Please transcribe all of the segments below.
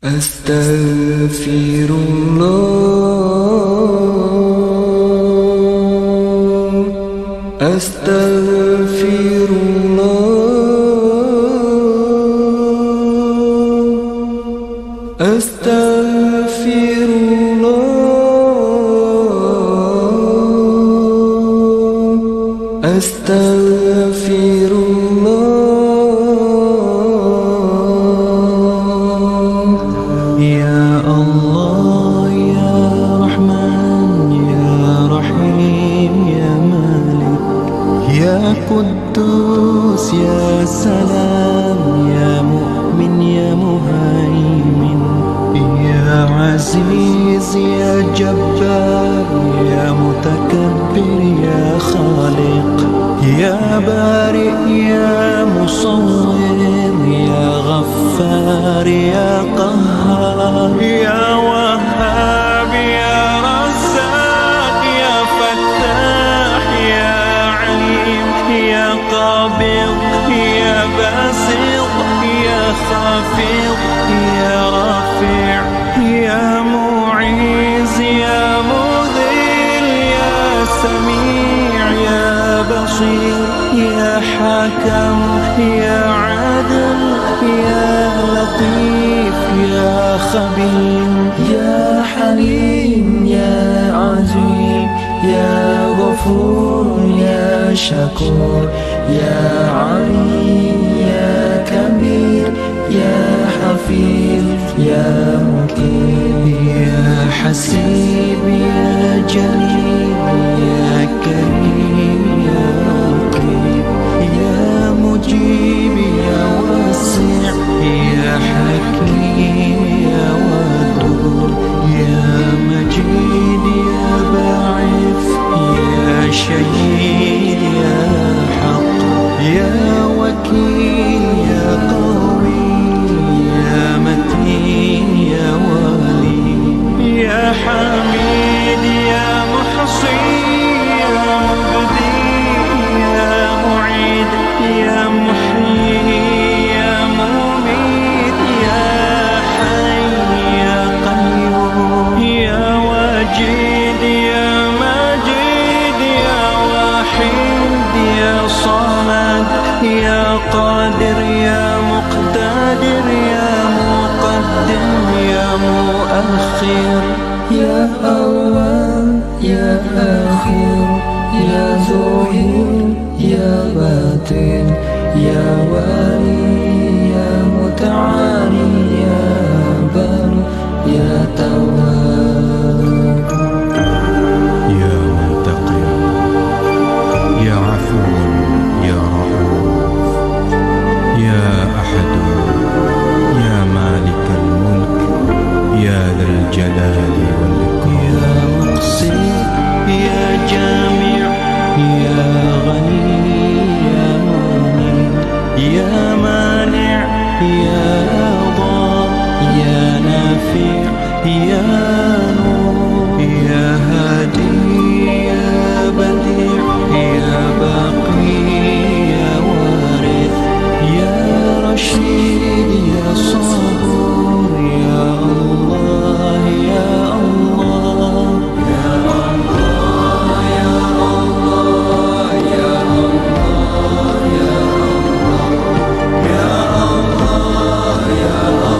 Astaghfirullah, astaghfirullah, astaghfirullah, astaghfirullah. Ya Allah, Ya Rahman, Ya Rahim, Ya Malik, Ya Quddus, Ya Salam, Ya Mu'min, Ya Muhaimin, Ya Aziz, Ya Jabbar, Ya Mutakabbir, Ya Khaliq, Ya Bari, Ya Musawwir, Ya Ghaffar, Ya Qahhar, Ya Wahhab, Ya Razzaq, Ya Fattah, Ya Alim, Ya Qabid, Ya Basit, Ya Khafid, Ya Rafi', Ya Mu'iz, Ya Mudhil, Ya Sami', Ya Basir, Ya Hakam, Ya Adil, Ya Latif, Ya Khabir, Ya Halim, Ya Azim, Ya Ghafur, Ya Shakur, Ya Alim, Ya Kabir, Ya Hafiz, Ya Muqim, Ya Hasib, Ya Jalil, Ya Karim, Ya Raqib, Ya Mujib, Ya Wasi', Ya Hakim, Ya Wadud, Ya Majid, Ya Ba'ith, Ya Shahid, Ya Haq, Ya Wakil, Ya Qawi, Ya Matin, Ya Wali, Ya Hamid, Ya Muhsi, Ya Mubdi, Ya Mu'id, Ya Muhyi, Ya Mumit, Ya Hayy, Ya Qayyum, Ya Wajid, Ya Majid, Ya Wahid, Ya Samad, Ya Qadir, Ya Muqtadir, Ya Muqaddim, Ya Muakhir, Ya Awwal, Ya Akhir, Ya Zuhir, Ya Batin, Ya Wali, Ya Muta'ali, Ya Bar, Ya Tawwab, Ya Muntaqim, Ya Afuwan, Ya Rahuf, Ya Ahad, Ya Malik al-Mulk, Ya Dhal Jalali wal Ikram, Ya Muqsit, Ya Jami', Ya Ghani, Ya Muni, Ya Mani', Ya Dhar, Ya Nafi', Ya Nur, Ya Hadi, Ya Badi', Ya Baqi, Ya Warith, Ya Rashid, Ya Sabur, Ya Allah, Ya Allah, Ya Allah, Ya Allah, Ya Allah, Ya Allah, Ya Allah, Ya Allah.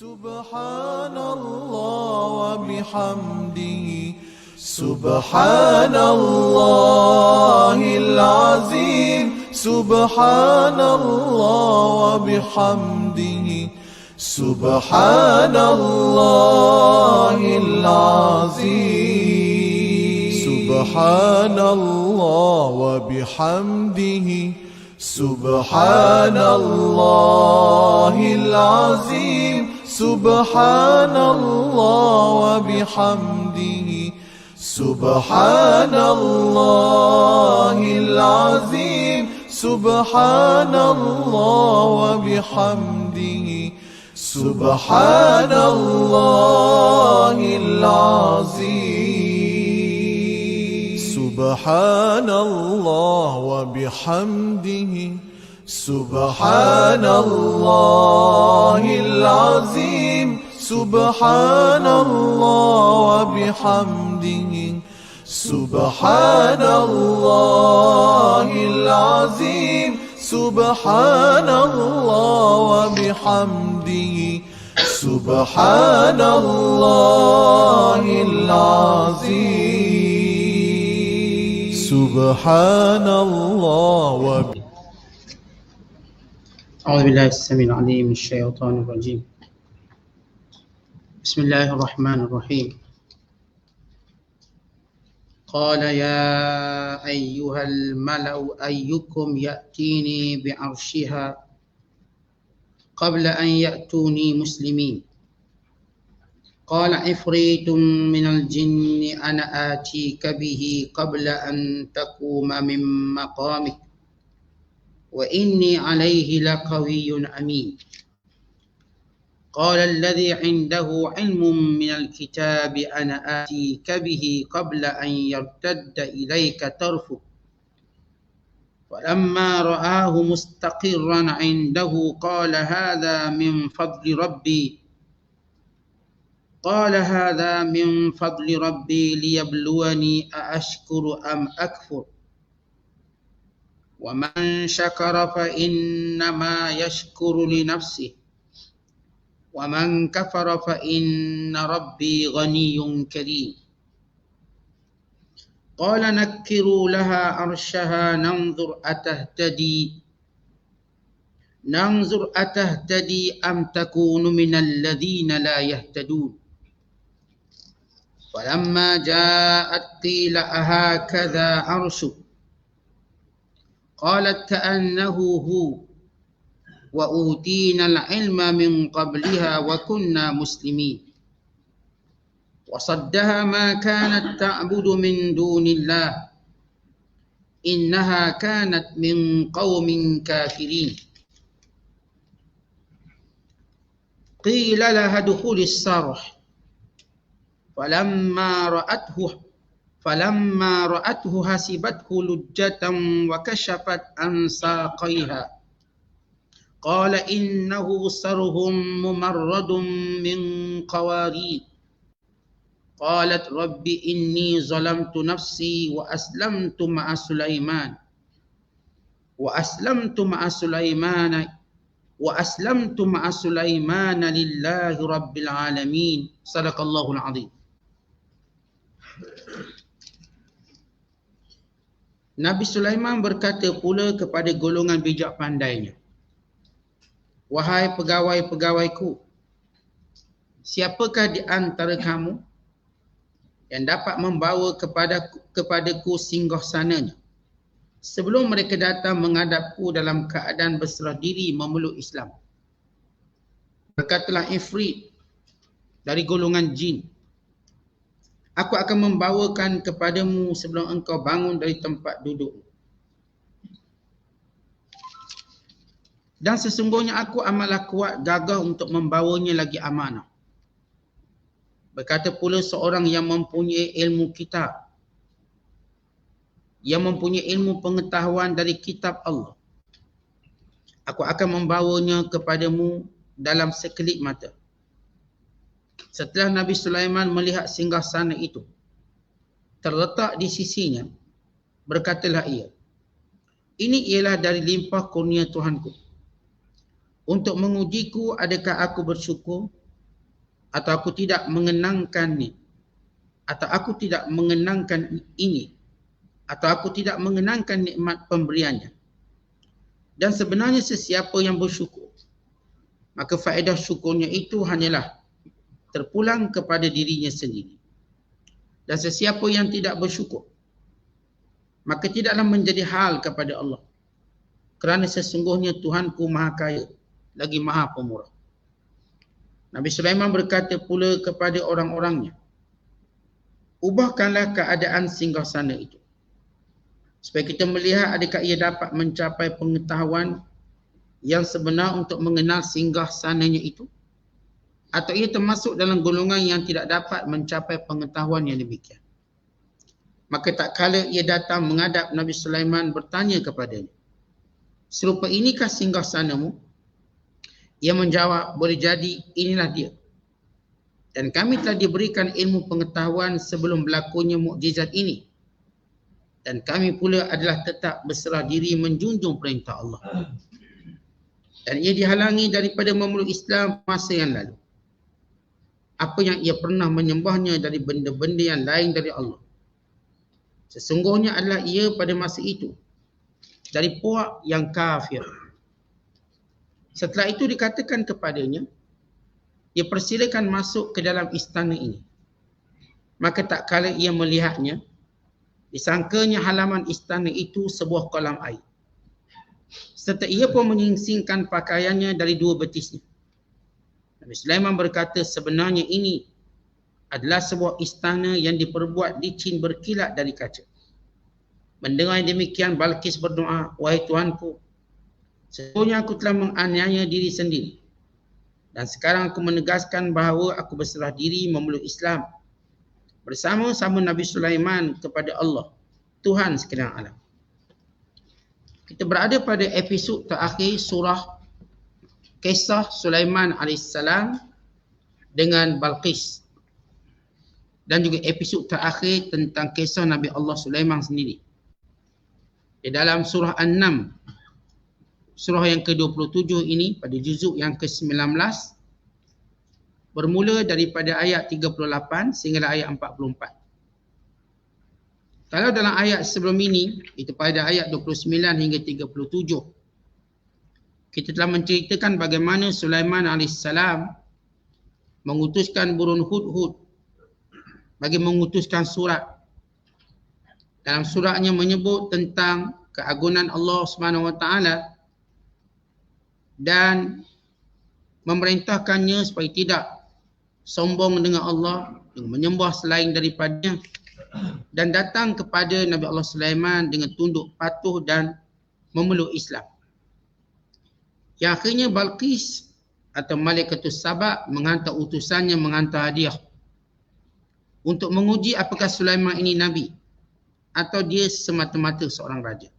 Subhanallah wa bihamdihi, Subhanallahil azim, Subhanallah wa bihamdihi, Subhanallahil azim, Subhanallah wa bihamdihi, Subhanallahil azim, Subhanallah wa bihamdihi, Subhanallahil azim, Subhanallah wa bihamdihi, Subhanallahil azim. سبحان الله وبحمده سبحان الله العظيم سبحان الله وبحمده سبحان الله العظيم سبحان الله وبحمده سبحان الله العظيم سبحان الله أعوذ بالله السميع العليم من الشيطان الرجيم. بسم الله الرحمن الرحيم. قال يا أيها الملأ أيكم يأتيني بعرشها قبل أن يأتوني مسلمين. قال عفريت من الجن أنا آتيك به قبل أن تقوم من مقامك وإني عليه لقوي أمين. قال الذي عنده علم من الكتاب أنا آتيك به قبل أن يرتد إليك طرفك فلما رآه مستقرا عنده قال هذا من فضل ربي ليبلوني أأشكر أم أكفر ومن شكر فإنما يشكر لنفسه ومن كفر فإن ربي غني كريم. قال نكروا لها عرشها ننظر أتهتدي أم تكون من الذين لا يهتدون. فلما جاءت قيل أهكذا عرشك قالت كأنه هو وأوتينا العلم من قبلها وكنا مسلمين. وصدها ما كانت تعبد من دون الله إنها كانت من قوم كافرين. قيل لها ادخل الصرح فلما رأته حسبته لجة وكشفت عن ساقيها قال إنه صرح ممرد من قوارير. قالت رب إني ظلمت نفسي وأسلمت مع سليمان لله رب العالمين. صدق الله العظيم. Nabi Sulaiman berkata pula kepada golongan bijak pandainya, wahai pegawai-pegawaiku, siapakah di antara kamu yang dapat membawa kepadaku singgahsananya sebelum mereka datang menghadapku dalam keadaan berserah diri memeluk Islam? Berkatalah Ifrit dari golongan jin, aku akan membawakan kepadamu sebelum engkau bangun dari tempat duduk. Dan sesungguhnya aku amatlah kuat gagah untuk membawanya lagi amanah. Berkata pula seorang yang mempunyai ilmu kitab, yang mempunyai ilmu pengetahuan dari kitab Allah, aku akan membawanya kepadamu dalam sekelip mata. Setelah Nabi Sulaiman melihat singgasana itu terletak di sisinya, berkatalah ia, ini ialah dari limpah kurnia Tuhanku untuk mengujiku adakah aku bersyukur atau aku tidak mengenangkannya, atau aku tidak mengenangkan ini, atau aku tidak mengenangkan nikmat pemberiannya. Dan sebenarnya sesiapa yang bersyukur, maka faedah syukurnya itu hanyalah terpulang kepada dirinya sendiri. Dan sesiapa yang tidak bersyukur, maka tidaklah menjadi hal kepada Allah. Kerana sesungguhnya Tuhanku Maha Kaya, lagi Maha Pemurah. Nabi Sulaiman berkata pula kepada orang-orangnya, ubahkanlah keadaan singgasana itu, supaya kita melihat adakah ia dapat mencapai pengetahuan yang sebenar untuk mengenal singgasananya itu, atau ia termasuk dalam golongan yang tidak dapat mencapai pengetahuan yang demikian. Maka tak kala ia datang menghadap Nabi Sulaiman bertanya kepadanya, "Serupa inikah singgasanamu?" Ia menjawab, "Boleh jadi inilah dia. Dan kami telah diberikan ilmu pengetahuan sebelum berlakunya mukjizat ini. Dan kami pula adalah tetap berserah diri menjunjung perintah Allah." Dan ia dihalangi daripada memeluk Islam masa yang lalu. Apa yang ia pernah menyembahnya dari benda-benda yang lain dari Allah. Sesungguhnya adalah ia pada masa itu dari puak yang kafir. Setelah itu dikatakan kepadanya, ia persilakan masuk ke dalam istana ini. Maka tak kala ia melihatnya, disangkanya halaman istana itu sebuah kolam air. Serta ia pun menyingsingkan pakaiannya dari dua betisnya. Nabi Sulaiman berkata, sebenarnya ini adalah sebuah istana yang diperbuat licin berkilat dari kaca. Mendengar demikian, Balqis berdoa, "Wahai Tuanku, sesungguhnya aku telah menganiaya diri sendiri. Dan sekarang aku menegaskan bahawa aku berserah diri memeluk Islam bersama-sama Nabi Sulaiman kepada Allah, Tuhan sekalian alam." Kita berada pada episod terakhir surah Kisah Sulaiman AS dengan Balqis. Dan juga episod terakhir tentang kisah Nabi Allah Sulaiman sendiri. Di dalam surah An-Naml, surah yang ke-27 ini pada juzuk yang ke-19, bermula daripada ayat 38 sehingga ayat 44. Kalau dalam ayat sebelum ini, itu pada ayat 29 hingga 37, kita telah menceritakan bagaimana Sulaiman AS mengutuskan burung hudhud bagi mengutuskan surat. Dalam suratnya menyebut tentang keagungan Allah SWT dan memerintahkannya supaya tidak sombong dengan Allah, dengan menyembah selain daripadanya, dan datang kepada Nabi Allah Sulaiman dengan tunduk patuh dan memeluk Islam. Yang akhirnya Balqis atau Malikatus Saba menghantar utusannya menghantar hadiah untuk menguji apakah Sulaiman ini Nabi atau dia semata-mata seorang raja.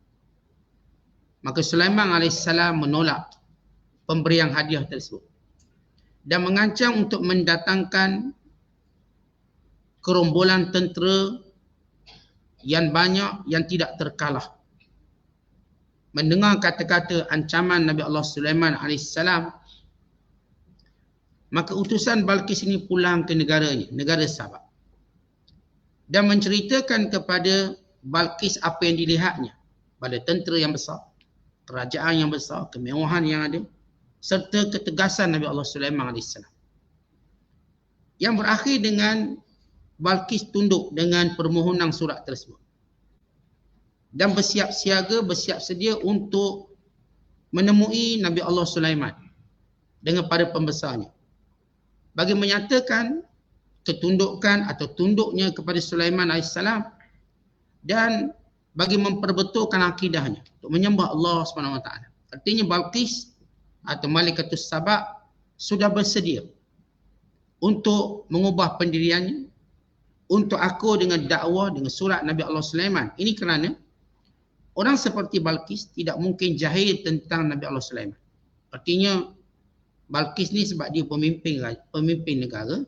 Maka Sulaiman AS menolak pemberian hadiah tersebut dan mengancam untuk mendatangkan gerombolan tentera yang banyak yang tidak terkalah. Mendengar kata-kata ancaman Nabi Allah Sulaiman AS, maka utusan Balqis ini pulang ke negaranya, negara Sabah, dan menceritakan kepada Balqis apa yang dilihatnya pada tentera yang besar, kerajaan yang besar, kemewahan yang ada, serta ketegasan Nabi Allah Sulaiman AS, yang berakhir dengan Balqis tunduk dengan permohonan surat tersebut dan bersiap siaga, bersiap sedia untuk menemui Nabi Allah Sulaiman dengan para pembesarnya bagi menyatakan ketundukan atau tunduknya kepada Sulaiman AS dan bagi memperbetulkan akidahnya untuk menyembah Allah SWT. Artinya Balqis atau Malikatus Saba sudah bersedia untuk mengubah pendiriannya, untuk akur dengan dakwah dengan surat Nabi Allah Sulaiman. Ini kerana orang seperti Balqis tidak mungkin jahil tentang Nabi Allah Sulaiman. Artinya Balqis ni sebab dia pemimpin negara,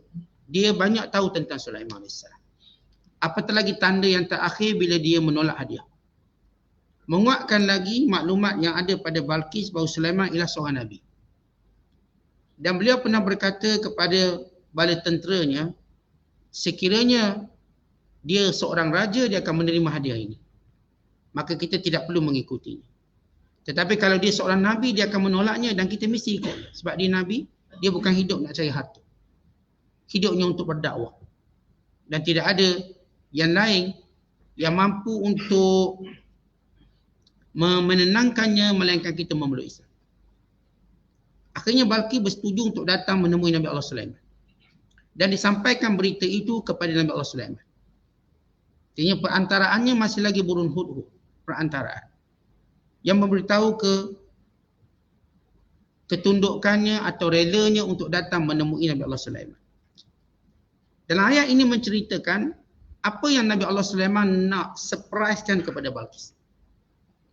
dia banyak tahu tentang Sulaiman AS. Apatah lagi tanda yang terakhir bila dia menolak hadiah. Menguatkan lagi maklumat yang ada pada Balqis bahawa Sulaiman ialah seorang Nabi. Dan beliau pernah berkata kepada bala tenteranya, sekiranya dia seorang raja, dia akan menerima hadiah ini, maka kita tidak perlu mengikutinya. Tetapi kalau dia seorang Nabi, dia akan menolaknya dan kita mesti ikut. Sebab dia Nabi, dia bukan hidup nak cari harta. Hidupnya untuk berdakwah. Dan tidak ada yang lain yang mampu untuk menenangkannya melainkan kita memeluk Islam. Akhirnya Balqis bersetuju untuk datang menemui Nabi Allah Sulaiman. Dan disampaikan berita itu kepada Nabi Allah Sulaiman. Artinya perantaraannya masih lagi burun hudhud. Perantaraan yang memberitahu ketundukannya atau relanya untuk datang menemui Nabi Allah Sulaiman. Dalam ayat ini menceritakan apa yang Nabi Allah Sulaiman nak surprisekan kepada Balqis.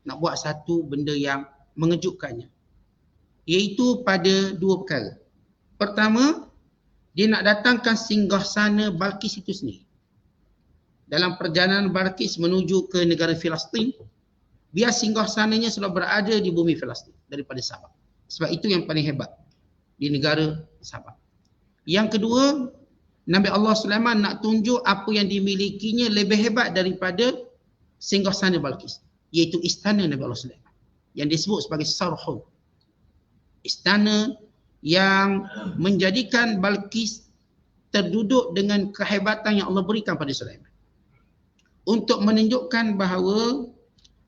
Nak buat satu benda yang mengejutkannya. Iaitu pada dua perkara. Pertama, dia nak datangkan singgasana Balqis itu sendiri. Dalam perjalanan Balqis menuju ke negara Palestin, biar singgasananya sudah berada di bumi Palestin daripada Sabah. Sebab itu yang paling hebat di negara Sabah. Yang kedua, Nabi Allah Sulaiman nak tunjuk apa yang dimilikinya lebih hebat daripada singgasana Balqis, iaitu istana Nabi Allah Sulaiman yang disebut sebagai Sarhun. Istana yang menjadikan Balqis terduduk dengan kehebatan yang Allah berikan pada Sulaiman. Untuk menunjukkan bahawa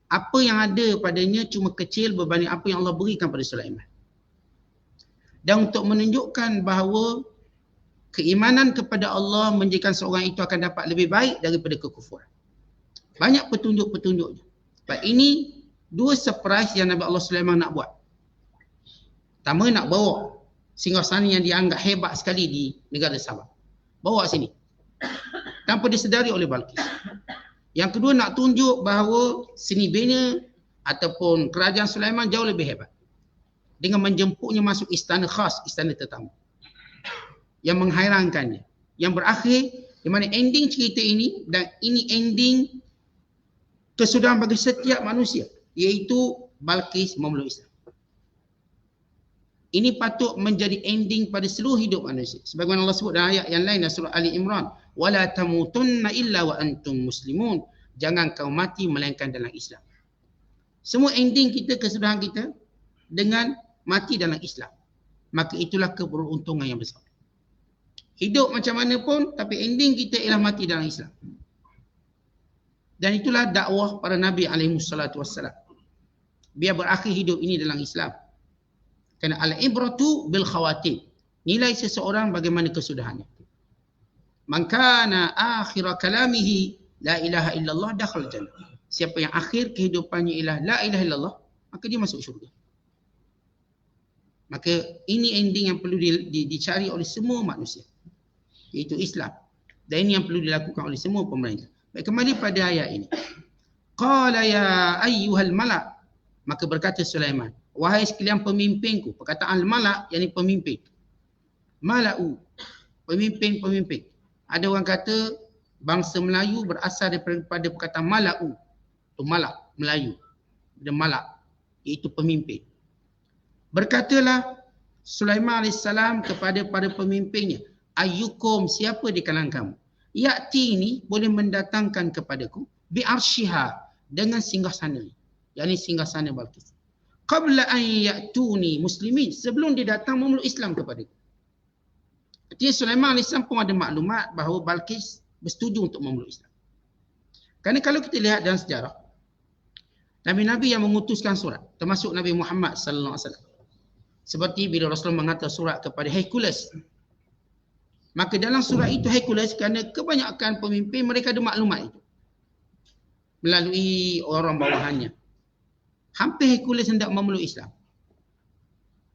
apa yang ada padanya cuma kecil berbanding apa yang Allah berikan pada Sulaiman. Dan untuk menunjukkan bahawa keimanan kepada Allah menjadikan seorang itu akan dapat lebih baik daripada kekufuran. Banyak petunjuk-petunjuknya. Sebab ini dua surprise yang Nabi Allah Sulaiman nak buat. Pertama, nak bawa singgasana yang dianggap hebat sekali di negara Sabah. Bawa sini. Tanpa disedari oleh Balqis. Yang kedua, nak tunjuk bahawa seni bina ataupun kerajaan Sulaiman jauh lebih hebat. Dengan menjemputnya masuk istana khas, istana tetamu. Yang menghairankannya. Yang berakhir, di mana ending cerita ini, dan ini ending kesudahan bagi setiap manusia, iaitu Balqis memeluk Islam. Ini patut menjadi ending pada seluruh hidup manusia. Sebagaimana Allah sebut dalam ayat yang lain dalam surah Ali Imran, wala tamutunna illa wa antum muslimun. Jangan kau mati melainkan dalam Islam. Semua ending kita, kesudahan kita dengan mati dalam Islam. Maka itulah keberuntungan yang besar. Hidup macam mana pun, tapi ending kita ialah mati dalam Islam. Dan itulah dakwah para Nabi SAW. Biar berakhir hidup ini dalam Islam. Kerana al-ibratu bil khawatim. Nilai seseorang bagaimana kesudahannya. Man kana akhir kalamihi la ilaha illallah dakhal jannah. Siapa yang akhir kehidupannya ialah la ilaha illallah, maka dia masuk syurga. Maka ini ending yang perlu dicari oleh semua manusia, iaitu Islam. Dan ini yang perlu dilakukan oleh semua pemerintah. Baik, kembali pada ayat ini. Qala ya ayyuhal malak. Maka berkata Sulaiman, wahai sekalian pemimpinku. Perkataan malak yakni pemimpin. Mala'u, pemimpin-pemimpin. Ada orang kata bangsa Melayu berasal daripada perkataan mala'u. Itu malak, Melayu. Dan malak, iaitu pemimpin. Berkatalah Sulaiman AS kepada para pemimpinnya, ayyukum, siapa di kalangan kamu, ya'ti ini boleh mendatangkan kepadaku bi'arsyiha, dengan singgasana, yakni singgasana Balqis, qabla an ya'tuni muslimin, sebelum dia datang memeluk Islam kepadaku. Artinya Sulaiman AS pun ada maklumat bahawa Balqis bersetuju untuk memeluk Islam. Kerana kalau kita lihat dalam sejarah, Nabi-Nabi yang mengutuskan surat, termasuk Nabi Muhammad SAW, seperti bila Rasulullah menghantar surat kepada Hercules, maka dalam surat itu Hercules, kerana kebanyakan pemimpin mereka ada maklumat itu melalui orang bawahannya, hampir Hercules hendak memeluk Islam.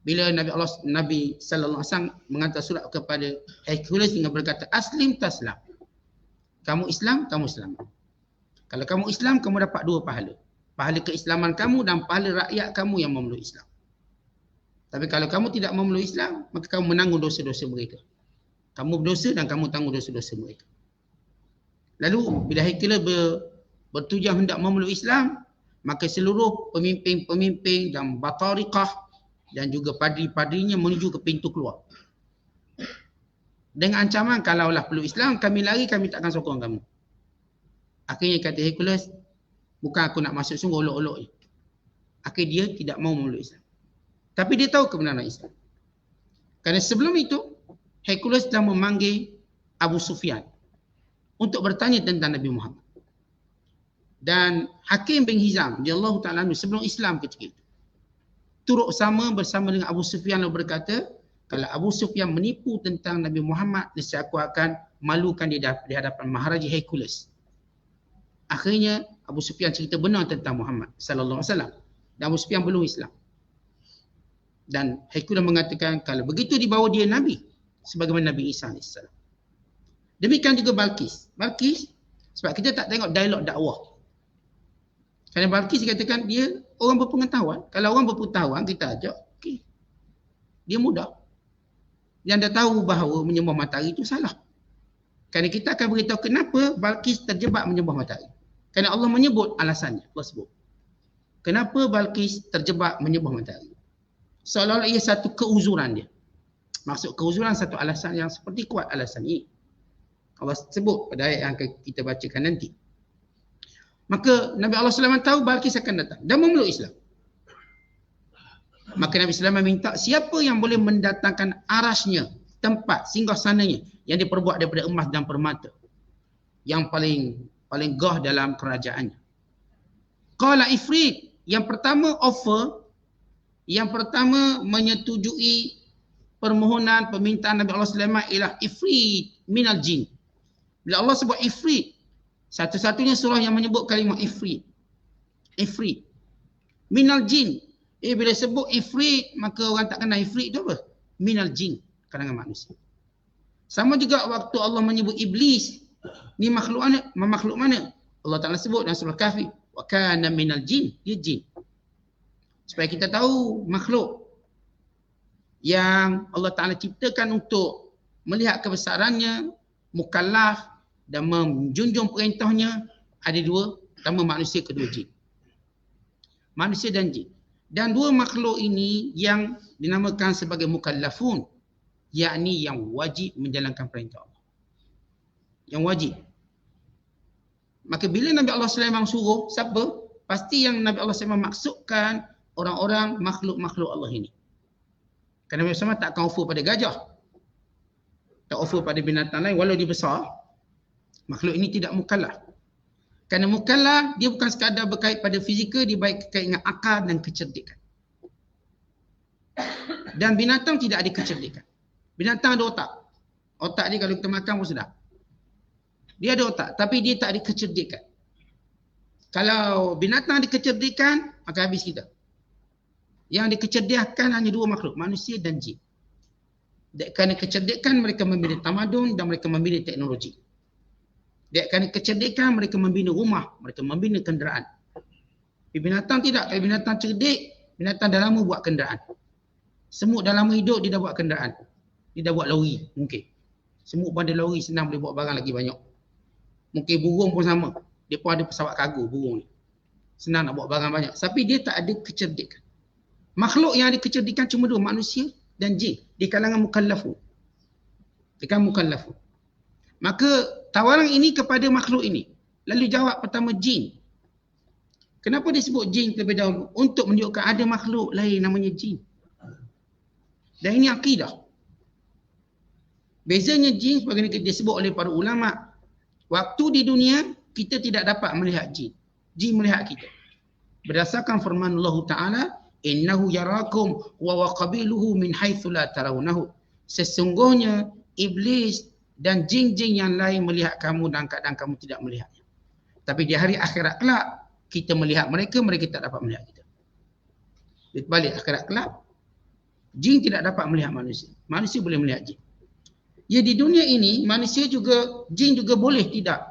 Bila Nabi sallallahu alaihi wasallam menghantar surat kepada Hercules dengan berkata, aslim taslam, kamu Islam, kamu selamat. Kalau kamu Islam, kamu dapat dua pahala, pahala keislaman kamu dan pahala rakyat kamu yang memeluk Islam. Tapi kalau kamu tidak memeluk Islam, maka kamu menanggung dosa-dosa mereka. Kamu berdosa dan kamu tanggung dosa-dosa mereka. Lalu bila Hercules bertujuan hendak memeluk Islam, maka seluruh pemimpin-pemimpin dan batariqah dan juga padri-padrinya menuju ke pintu keluar. Dengan ancaman, kalaulah peluk Islam, kami lari, kami takkan sokong kamu. Akhirnya kata Hercules, bukan aku nak masuk sungguh olok-olok je. Akhirnya dia tidak mau memeluk Islam. Tapi dia tahu kebenaran Islam. Kerana sebelum itu, Hercules telah memanggil Abu Sufyan untuk bertanya tentang Nabi Muhammad. Dan Hakim bin Hizam, radhiyallahu ta'ala anhu, sebelum Islam ketika itu, turut bersama dengan Abu Sufyan lalu berkata, kalau Abu Sufyan menipu tentang Nabi Muhammad, nescaya aku akan malukan dia di hadapan Maharaja Hercules. Akhirnya Abu Sufyan cerita benar tentang Muhammad sallallahu alaihi wasallam. Dan Abu Sufyan belum Islam. Dan Hercules mengatakan kalau begitu dibawa dia Nabi sebagaimana Nabi Isa AS. Demikian juga Balqis. Balqis Sebab kita tak tengok dialog dakwah. Kerana Balqis katakan dia orang berpengetahuan. Kalau orang berpengetahuan kita ajak, okey. Dia mudah. Yang dah tahu bahawa menyembah matahari itu salah. Kerana kita akan beritahu kenapa Balqis terjebak menyembah matahari. Kerana Allah menyebut alasannya. Allah sebut. Kenapa Balqis terjebak menyembah matahari? Seolah-olah ia satu keuzuran dia. Maksud keuzuran satu alasan yang seperti kuat alasan ini. Allah sebut pada ayat yang akan kita bacakan nanti. Maka Nabi Allah SAW tahu Balqis akan datang dan memeluk Islam. Maka Nabi SAW minta siapa yang boleh mendatangkan arasnya, tempat singgah sananya yang diperbuat daripada emas dan permata, yang paling gah dalam kerajaannya. Qala Ifrit, yang pertama offer, yang pertama menyetujui permohonan permintaan Nabi Allah SAW ialah Ifrit minal jin. Bila Allah sebut Ifrit, satu-satunya surah yang menyebut kalimah Ifrit. Ifrit minal jin. Bila sebut Ifrit, maka orang tak kenal Ifrit itu apa? Minal jin, kalangan manusia. Sama juga waktu Allah menyebut Iblis, ni makhluk mana? Allah Ta'ala sebut dalam surah Kahfi, wa kana minal jin, dia jin. Supaya kita tahu makhluk yang Allah Ta'ala ciptakan untuk melihat kebesarannya, mukallaf dan menjunjung perintahnya, ada dua. Pertama manusia, kedua jin. Manusia dan jin. Dan dua makhluk ini yang dinamakan sebagai mukallafun, yakni yang wajib menjalankan perintah Allah. Yang wajib. Maka bila Nabi Allah SAW suruh, siapa? Pasti yang Nabi Allah SAW maksudkan orang-orang makhluk-makhluk Allah ini. Kerana Nabi SAW tak akan offer pada gajah. Tak offer pada binatang lain walau dia besar. Makhluk ini tidak mukallaf. Kerana mukallaf dia bukan sekadar berkait pada fizikal, dia baik berkait dengan akal dan kecerdikan. Dan binatang tidak ada kecerdikan. Binatang ada otak. Otak dia kalau kita makan pun sedap. Dia ada otak tapi dia tak ada kecerdikan. Kalau binatang ada kecerdikan, maka habis kita. Yang dikecerdikan hanya dua makhluk, manusia dan jin. Kerana kecerdikan mereka membina tamadun dan mereka membina teknologi. Kerana kecerdikan mereka membina rumah, mereka membina kenderaan. Tapi binatang tidak. Kalau binatang cerdik, binatang dah lama buat kenderaan. Semut dah lama hidup, dia dah buat kenderaan. Dia dah buat lori mungkin. Semut pun ada lori, senang boleh buat barang lagi banyak. Mungkin burung pun sama. Dia pun ada pesawat kargo burung ni. Senang nak buat barang banyak. Tapi dia tak ada kecerdikan. Makhluk yang ada kecerdikan cuma dua, manusia dan jin. Di kalangan mukallafun. Di kalangan mukallafun. Maka tawaran ini kepada makhluk ini. Lalu jawab pertama jin. Kenapa disebut jin terlebih dahulu? Untuk menunjukkan ada makhluk lain namanya jin. Dan ini akidah. Bezanya jin sebagaimana disebut oleh para ulama. Waktu di dunia kita tidak dapat melihat jin. Jin melihat kita. Berdasarkan firman Allah Ta'ala, innahu yarakum wa qabiluhu min haitsu la tarawnahu. Sesungguhnya iblis dan jin-jin yang lain melihat kamu dan keadaan kamu tidak melihatnya. Tapi di hari akhirat kelak, kita melihat mereka, mereka tak dapat melihat kita. Di balik akhirat kelak, jin tidak dapat melihat manusia. Manusia boleh melihat jin. Ya di dunia ini, manusia juga, jin juga boleh tidak.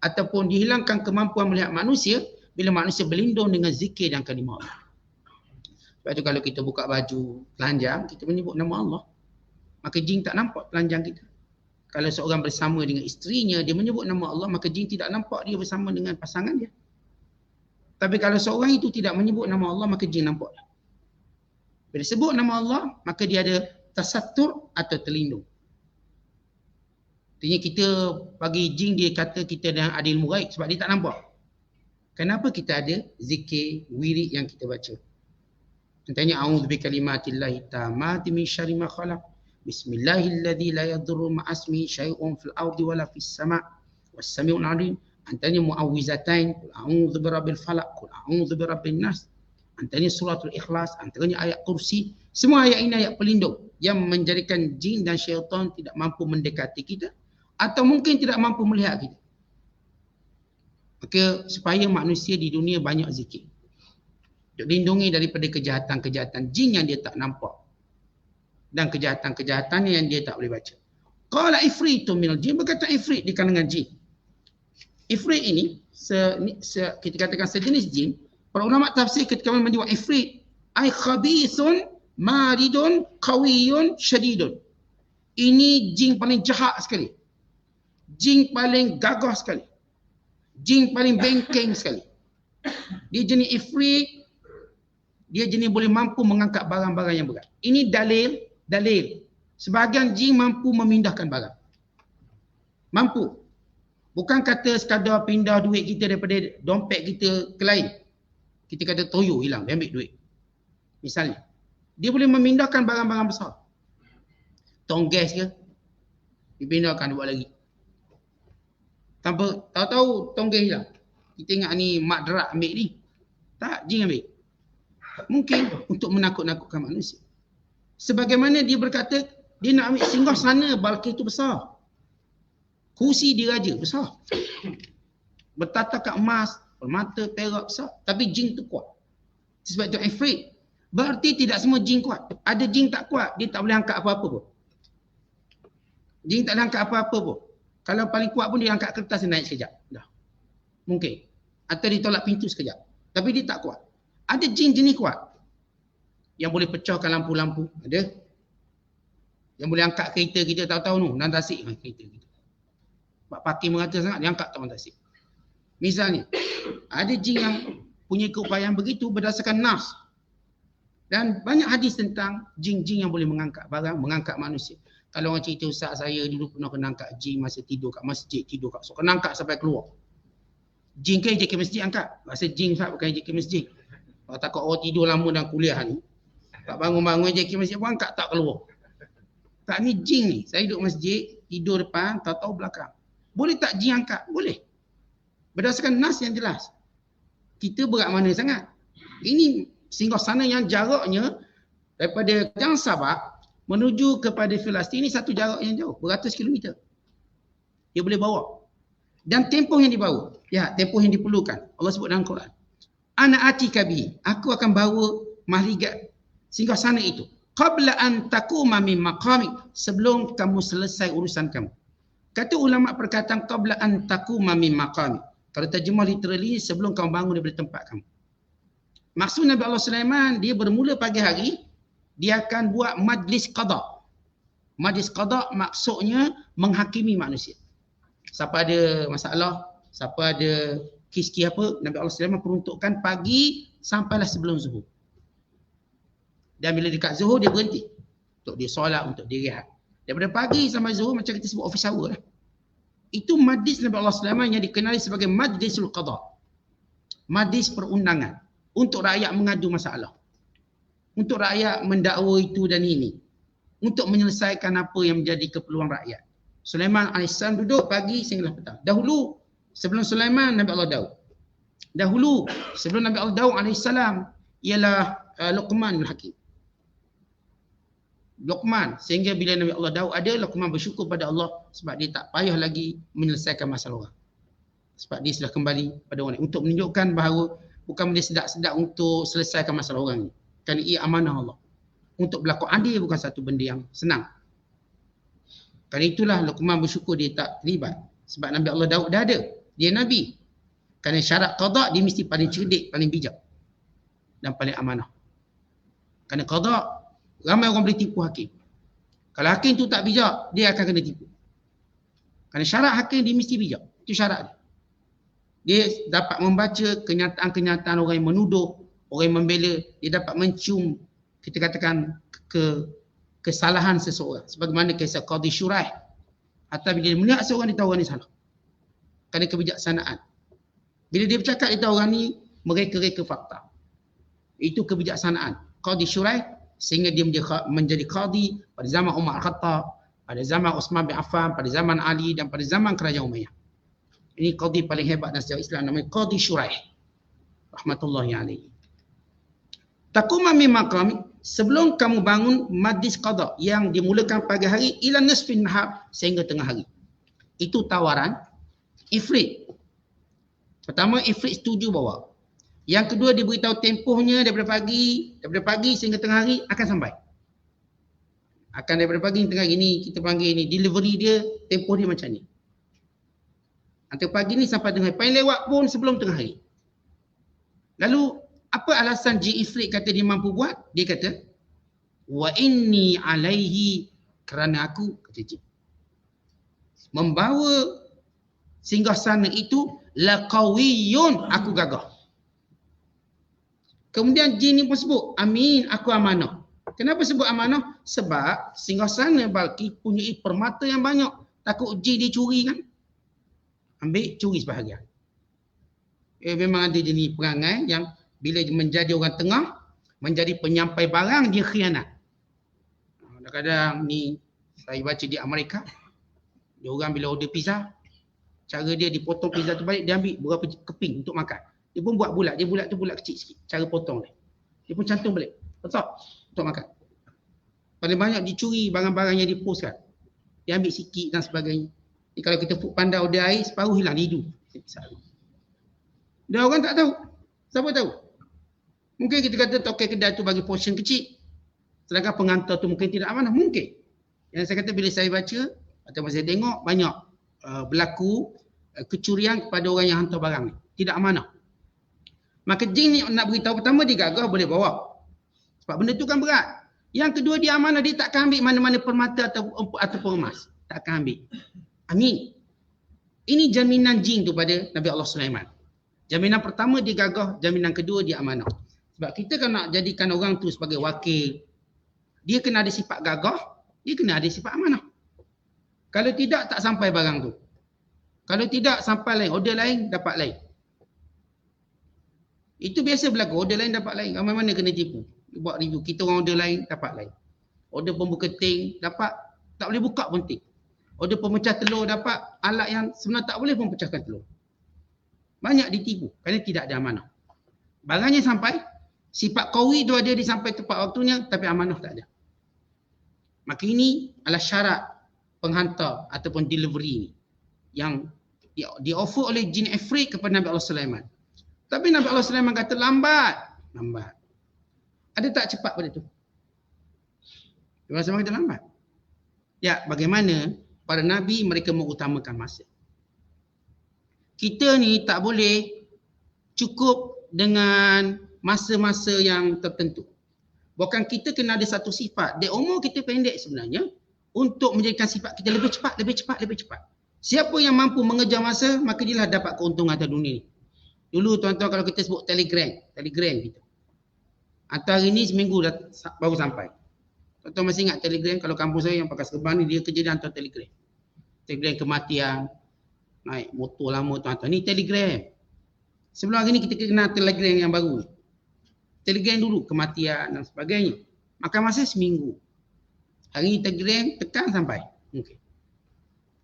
Ataupun dihilangkan kemampuan melihat manusia bila manusia berlindung dengan zikir dan kalimah Allah. Sebab itu kalau kita buka baju telanjang, kita menyebut nama Allah. Maka jin tak nampak telanjang kita. Kalau seorang bersama dengan isterinya, dia menyebut nama Allah, maka jin tidak nampak dia bersama dengan pasangan dia. Tapi kalau seorang itu tidak menyebut nama Allah, maka jin nampak dia. Bila sebut nama Allah, maka dia ada tasattur atau terlindung. Artinya kita bagi jin, dia kata kita dengan ada ilmu gaib sebab dia tak nampak. Kenapa kita ada zikir, wirid yang kita baca? Contohnya, a'udzu bikalimatillahi tammati min syarri ma khalaq. Bismillahilladzi la yadurru ma'asmihi syai'un fil ardi wala fis sama' was-sami'ul 'alim. Antaranya muawwizatain, qul a'udzu birabbil falaq, qul a'udzu birabbin nas. Antaranya suratul ikhlas, antaranya ayat kursi. Semua ayat ini ayat pelindung yang menjadikan jin dan syaitan tidak mampu mendekati kita atau mungkin tidak mampu melihat kita. Maka supaya manusia di dunia banyak zikir. Dilindungi daripada kejahatan-kejahatan jin yang dia tak nampak. Dan kejahatan-kejahatan yang dia tak boleh baca. Qala ifritun minal jin, berkata ifrit di kalangan jin. Ifrit ini kita katakan sejenis jin. Para ulama tafsir ketika menyebut ifrit ay khabithun maridun qawiyun syadidun. Ini jin paling jahat sekali. Jin paling gagah sekali. Jin paling bengkeng sekali. Dia jenis ifrit. Dia jenis boleh mampu mengangkat barang-barang yang berat. Ini dalil. Sebahagian jin mampu memindahkan barang. Mampu. Bukan kata sekadar pindah duit kita daripada dompet kita ke lain. Kita kata toyo hilang, dia ambil duit. Misalnya. Dia boleh memindahkan barang-barang besar. Tong gas ke, dipindahkan buat lagi. Tanpa tahu-tahu tong gas hilang. Kita ingat ni mak derak ambil ni. Tak, jin ambil. Mungkin untuk menakut-nakutkan manusia. Sebagaimana dia berkata, dia nak ambil singgah sana Balqis itu besar. Kursi diraja besar. Bertatakan emas, permata, perak besar. Tapi jin tu kuat. Sebab itu ifrit. Berarti tidak semua jin kuat. Ada jin tak kuat, dia tak boleh angkat apa-apa pun. Jin tak boleh angkat apa-apa pun. Kalau paling kuat pun dia angkat kertas dan naik sekejap. Dah. Mungkin. Atau dia tolak pintu sekejap. Tapi dia tak kuat. Ada jin jenis kuat. Yang boleh pecahkan lampu-lampu. Ada. Yang boleh angkat kereta kita tahu-tahu tu. Dan tasik kereta kita. Sebab parking merata sangat, dia angkat tahu tasik. Misalnya. Ada jin yang punya keupayaan begitu berdasarkan nafs. Dan banyak hadis tentang jin-jin yang boleh mengangkat barang, mengangkat manusia. Kalau orang cerita ustaz saya dulu pernah kena angkat jin masa tidur kat masjid, tidur kat so, kena angkat sampai keluar. Jin ke JK masjid angkat. Masa jin Ustaz bukan JK masjid. Kalau takut orang tidur lama dalam kuliah ni. Tak bangun-bangun JK masjid pun angkat tak keluar. Tak, ni jin ni. Saya duduk masjid, tidur depan, tahu-tahu belakang. Boleh tak jin angkat? Boleh. Berdasarkan nas yang jelas. Kita berat mana sangat. Ini singgah sana yang jaraknya daripada Jang Sabak menuju kepada Palestin ni satu jarak yang jauh, beratus kilometer. Dia boleh bawa. Dan tempoh yang dibawa, ya, tempoh yang diperlukan. Allah sebut dalam Quran. Ana atika bihi, aku akan bawa mahligat singgah sana itu. Qabla an taquma min maqamik, sebelum kamu selesai urusan kamu. Kata ulama perkataan qabla an taquma min maqamik. Kalau terjemah literally, sebelum kamu bangun daripada tempat kamu. Maksud Nabi Allah Sulaiman, dia bermula pagi hari, dia akan buat majlis qada. Majlis qada maksudnya menghakimi manusia. Siapa ada masalah, siapa ada kes-kes apa, Nabi Allah Sulaiman peruntukkan pagi sampailah sebelum zuhur. Dan bila dekat zuhur, dia berhenti. Untuk dia solat, untuk dia rehat. Daripada pagi sampai zuhur, macam kita sebut office hour lah. Itu majlis Nabi Allah Sulaiman yang dikenali sebagai majlisul qada. Majlis perundangan. Untuk rakyat mengadu masalah. Untuk rakyat mendakwa itu dan ini. Untuk menyelesaikan apa yang menjadi keperluan rakyat. Sulaiman AS duduk pagi sehingga petang. Dahulu, sebelum Sulaiman, Nabi Allah Daud. Dahulu, sebelum Nabi Allah Daud AS, ialah Luqman Al-Hakim. Luqman, sehingga bila Nabi Allah Daud ada, Luqman bersyukur pada Allah sebab dia tak payah lagi menyelesaikan masalah orang. Sebab dia sudah kembali pada orang lain. Untuk menunjukkan bahawa bukan dia sedap-sedap untuk selesaikan masalah orang ni. Kerana ia amanah Allah. Untuk berlaku adil bukan satu benda yang senang. Kerana itulah Luqman bersyukur dia tak terlibat. Sebab Nabi Allah Daud dah ada. Dia Nabi. Kerana syarat qada dia mesti paling cerdik, paling bijak. Dan paling amanah. Kerana qada, ramai orang boleh tipu hakim. Kalau hakim tu tak bijak, dia akan kena tipu. Kerana syarat hakim dia mesti bijak. Itu syarat dia. Dia dapat membaca kenyataan-kenyataan orang yang menuduh, orang yang membela. Dia dapat mencium, kita katakan, kesalahan seseorang. Sebagaimana kisah Qadhi Shuraih. Atau bila dia melihat seorang, dia tahu orang ni salah. Kerana kebijaksanaan. Bila dia bercakap, dia tahu orang ni mereka-reka fakta. Itu kebijaksanaan. Qadhi Shuraih, sehingga dia menjadi Qadhi pada zaman Umar Al-Khattab, pada zaman Uthman bin Affan, pada zaman Ali dan pada zaman Kerajaan Umayyah. Ini Qadhi paling hebat dalam sejarah Islam, namanya Qadhi Shuraih. Rahmatullahi alaihi. Taquma min maqami, sebelum kamu bangun majlis qada yang dimulakan pagi hari ila nisfin nahar, sehingga tengah hari. Itu tawaran Ifrit. Pertama, Ifrit setuju bawa. Yang kedua, dia beritahu tempohnya daripada pagi sehingga tengah hari akan sampai. Akan daripada pagi hingga tengah hari ni, kita panggil ni delivery dia, tempoh dia macam ni. Antara pagi ni sampai tengah hari. Paling lewat pun sebelum tengah hari. Lalu apa alasan jin ifrit kata dia mampu buat? Dia kata, wa inni alaihi, kerana aku, kata jin, membawa singgahsana itu laqawiyyun, aku gagah. Kemudian jin ni pun sebut, amin, aku amanah. Kenapa sebut amanah? Sebab singgahsana Balqis punya permata yang banyak. Takut jin dicuri kan? Ambil, curi sebahagian. Memang ada jenis perangai yang bila menjadi orang tengah, menjadi penyampai barang, dia khianat. Kadang-kadang ni saya baca di Amerika, dia orang bila order pizza, cara dia dipotong pizza tu balik, dia ambil beberapa keping untuk makan. Dia pun buat bulat, dia bulat tu bulat kecil sikit, cara potong dia. Dia pun cantum balik, letak untuk makan. Paling banyak dicuri barang-barang yang dipostkan. Dia ambil sikit dan sebagainya. Jadi, kalau kita food panda order air, separuh hilang, dia hidup. Dia orang tak tahu. Siapa tahu? Mungkin kita kata token kedai tu bagi portion kecil. Sedangkan pengantar tu mungkin tidak amanah. Mungkin. Yang saya kata bila saya baca atau saya tengok banyak berlaku kecurian kepada orang yang hantar barang ni. Tidak amanah. Maka jin ni nak beritahu, pertama dia gagah boleh bawa. Sebab benda tu kan berat. Yang kedua dia amanah, dia takkan ambil mana-mana permata ataupun emas. Takkan ambil. Amin. Ini jaminan jin tu pada Nabi Allah Sulaiman. Jaminan pertama dia gagah, jaminan kedua dia amanah. Sebab kita kan nak jadikan orang tu sebagai wakil, dia kena ada sifat gagah, dia kena ada sifat amanah. Kalau tidak, tak sampai barang tu. Kalau tidak, sampai lain. Order lain, dapat lain. Itu biasa berlaku. Order lain, dapat lain. Ramai mana kena tipu. Buat review. Kita orang order lain, dapat lain. Order pembuka ting, dapat. Tak boleh buka pun ting. Order pemecah telur, dapat. Alat yang sebenarnya tak boleh pun pecahkan telur. Banyak ditipu. Kerana tidak ada amanah. Barangnya sampai. Sifat qawi tu ada, sampai tepat waktunya. Tapi amanah tak ada. Maka ini adalah syarat penghantar ataupun delivery ni. Yang di-offer oleh jin ifrit kepada Nabi Allah Sulaiman. Tapi Nabi Allah Sulaiman kata lambat. Lambat. Ada tak cepat pada tu? Nabi Allah kata lambat. Ya, bagaimana para Nabi mereka mengutamakan masa. Kita ni tak boleh cukup dengan masa-masa yang tertentu. Bukan kita kena ada satu sifat. Di umur kita pendek sebenarnya untuk menjadikan sifat kita lebih cepat, lebih cepat, lebih cepat. Siapa yang mampu mengejar masa, maka dia lah dapat keuntungan atas dunia ni. Dulu tuan-tuan kalau kita sebut telegram kita. Antara hari ni seminggu dah baru sampai. Tuan-tuan masih ingat telegram? Kalau kampus saya yang pakai serban ni, dia kerja dia hantar telegram. Telegram kematian, naik motor lama tuan-tuan. Ni telegram. Sebelum hari ni kita kenal telegram yang baru. Telegram dulu, kematian dan sebagainya. Makan masa seminggu. Hari ni telegram tekan sampai. Okay.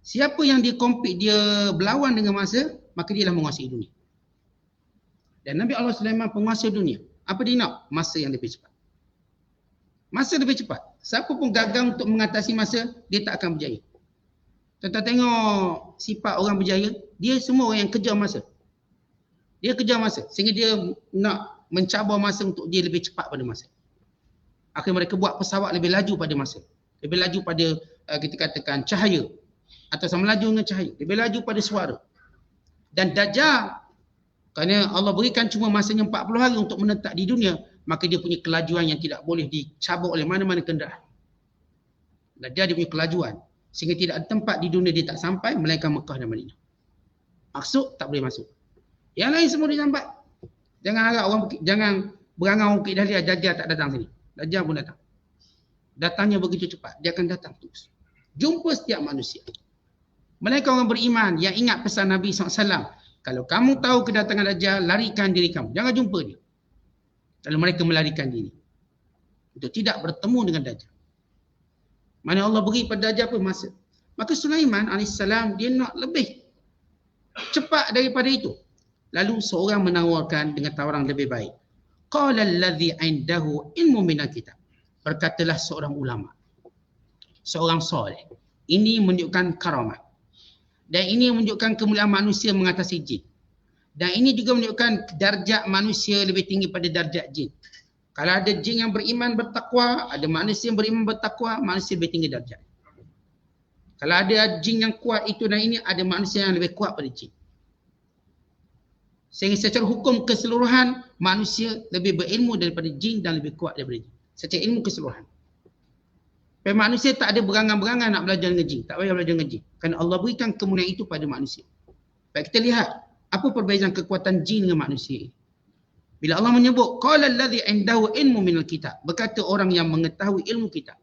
Siapa yang dia compete, dia berlawan dengan masa, maka dia lah menguasai dunia. Dan Nabi Allah Sulaiman penguasa dunia. Apa dia nak? Masa yang lebih cepat. Masa lebih cepat. Siapa pun gagal untuk mengatasi masa, dia tak akan berjaya. Tuan-tuan tengok sifat orang berjaya, dia semua orang yang kejar masa. Dia kejar masa. Sehingga dia nak mencabar masa untuk dia lebih cepat pada masa. Akhirnya mereka buat pesawat lebih laju pada masa. Lebih laju pada kita katakan cahaya. Atau sama laju dengan cahaya. Lebih laju pada suara. Dan Dajjal, kerana Allah berikan cuma masanya 40 hari untuk menetap di dunia, maka dia punya kelajuan yang tidak boleh dicabut oleh mana-mana kenderaan. Dajjal dia punya kelajuan. Sehingga tidak ada tempat di dunia dia tak sampai, melainkan Mekah dan Madinah. Masuk, tak boleh masuk. Yang lain semua dia sampai. Jangan harap orang, jangan berangan orang Bukit Dahlia, Dajjal tak datang sini. Dajjal pun datang. Datangnya begitu cepat, dia akan datang terus. Jumpa setiap manusia. Melainkan orang beriman yang ingat pesan Nabi SAW. Kalau kamu tahu kedatangan Dajjal, larikan diri kamu. Jangan jumpa dia. Lalu mereka melarikan diri. Untuk tidak bertemu dengan Dajjal. Mana Allah beri pada Dajjal apa? Masa. Maka Sulaiman AS, dia nak lebih cepat daripada itu. Lalu seorang menawarkan dengan tawaran lebih baik. Qala allazi indahu ilmu minal kitab. Berkatalah seorang ulama. Seorang soleh. Ini menunjukkan karamat. Dan ini menunjukkan kemuliaan manusia mengatasi jin. Dan ini juga menunjukkan darjat manusia lebih tinggi pada darjat jin. Kalau ada jin yang beriman bertakwa, ada manusia yang beriman bertakwa, manusia lebih tinggi darjat. Kalau ada jin yang kuat itu dan ini, ada manusia yang lebih kuat pada jin. Sehingga secara hukum keseluruhan manusia lebih berilmu daripada jin dan lebih kuat daripada jin. Secara ilmu keseluruhan. Supaya manusia tak ada berangan-berangan nak belajar dengan jin. Tak payah belajar dengan jin. Kerana Allah berikan kemuliaan itu pada manusia. Baik, kita lihat apa perbezaan kekuatan jin dengan manusia. Bila Allah menyebut qala allazi indahu ilmu minal kitab, berkata orang yang mengetahui ilmu kitab.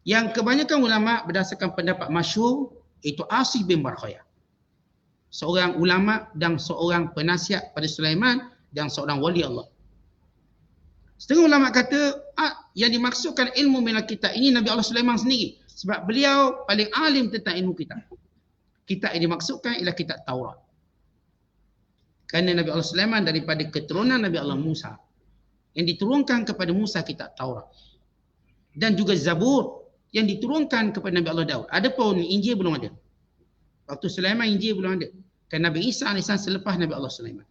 Yang kebanyakan ulama berdasarkan pendapat masyhur iaitu Asif bin Barkhaya. Seorang ulama dan seorang penasihat pada Sulaiman dan seorang wali Allah. Setengah ulama kata yang dimaksudkan ilmu minal kitab ini Nabi Allah Sulaiman sendiri, sebab beliau paling alim tentang ilmu kitab. Kitab yang dimaksudkan ialah kitab Taurat. Kerana Nabi Allah Sulaiman daripada keturunan Nabi Allah Musa yang diturunkan kepada Musa kitab Taurat. Dan juga Zabur yang diturunkan kepada Nabi Allah Daud. Adapun Injil belum ada. Waktu Sulaiman Injil belum ada. Kerana Nabi Isa AS selepas Nabi Allah Sulaiman.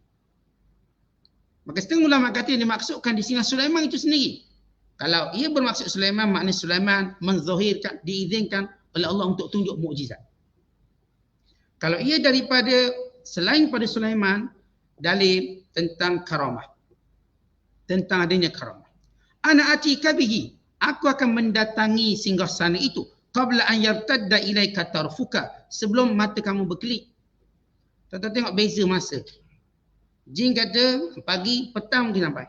Maka setengah ulama kata yang dimaksudkan di sini Sulaiman itu sendiri. Kalau ia bermaksud Sulaiman, maknanya Sulaiman menzahirkan, diizinkan oleh Allah untuk tunjuk mukjizat. Kalau ia daripada selain pada Sulaiman, dalil tentang karamah. Tentang adanya karamah. Ana atika bihi, aku akan mendatangi singgasana itu qabla an yartadda ilaika tarfuka, sebelum mata kamu berkelip. Tuan-tuan tengok beza masa. Jin kata pagi, petang mungkin sampai.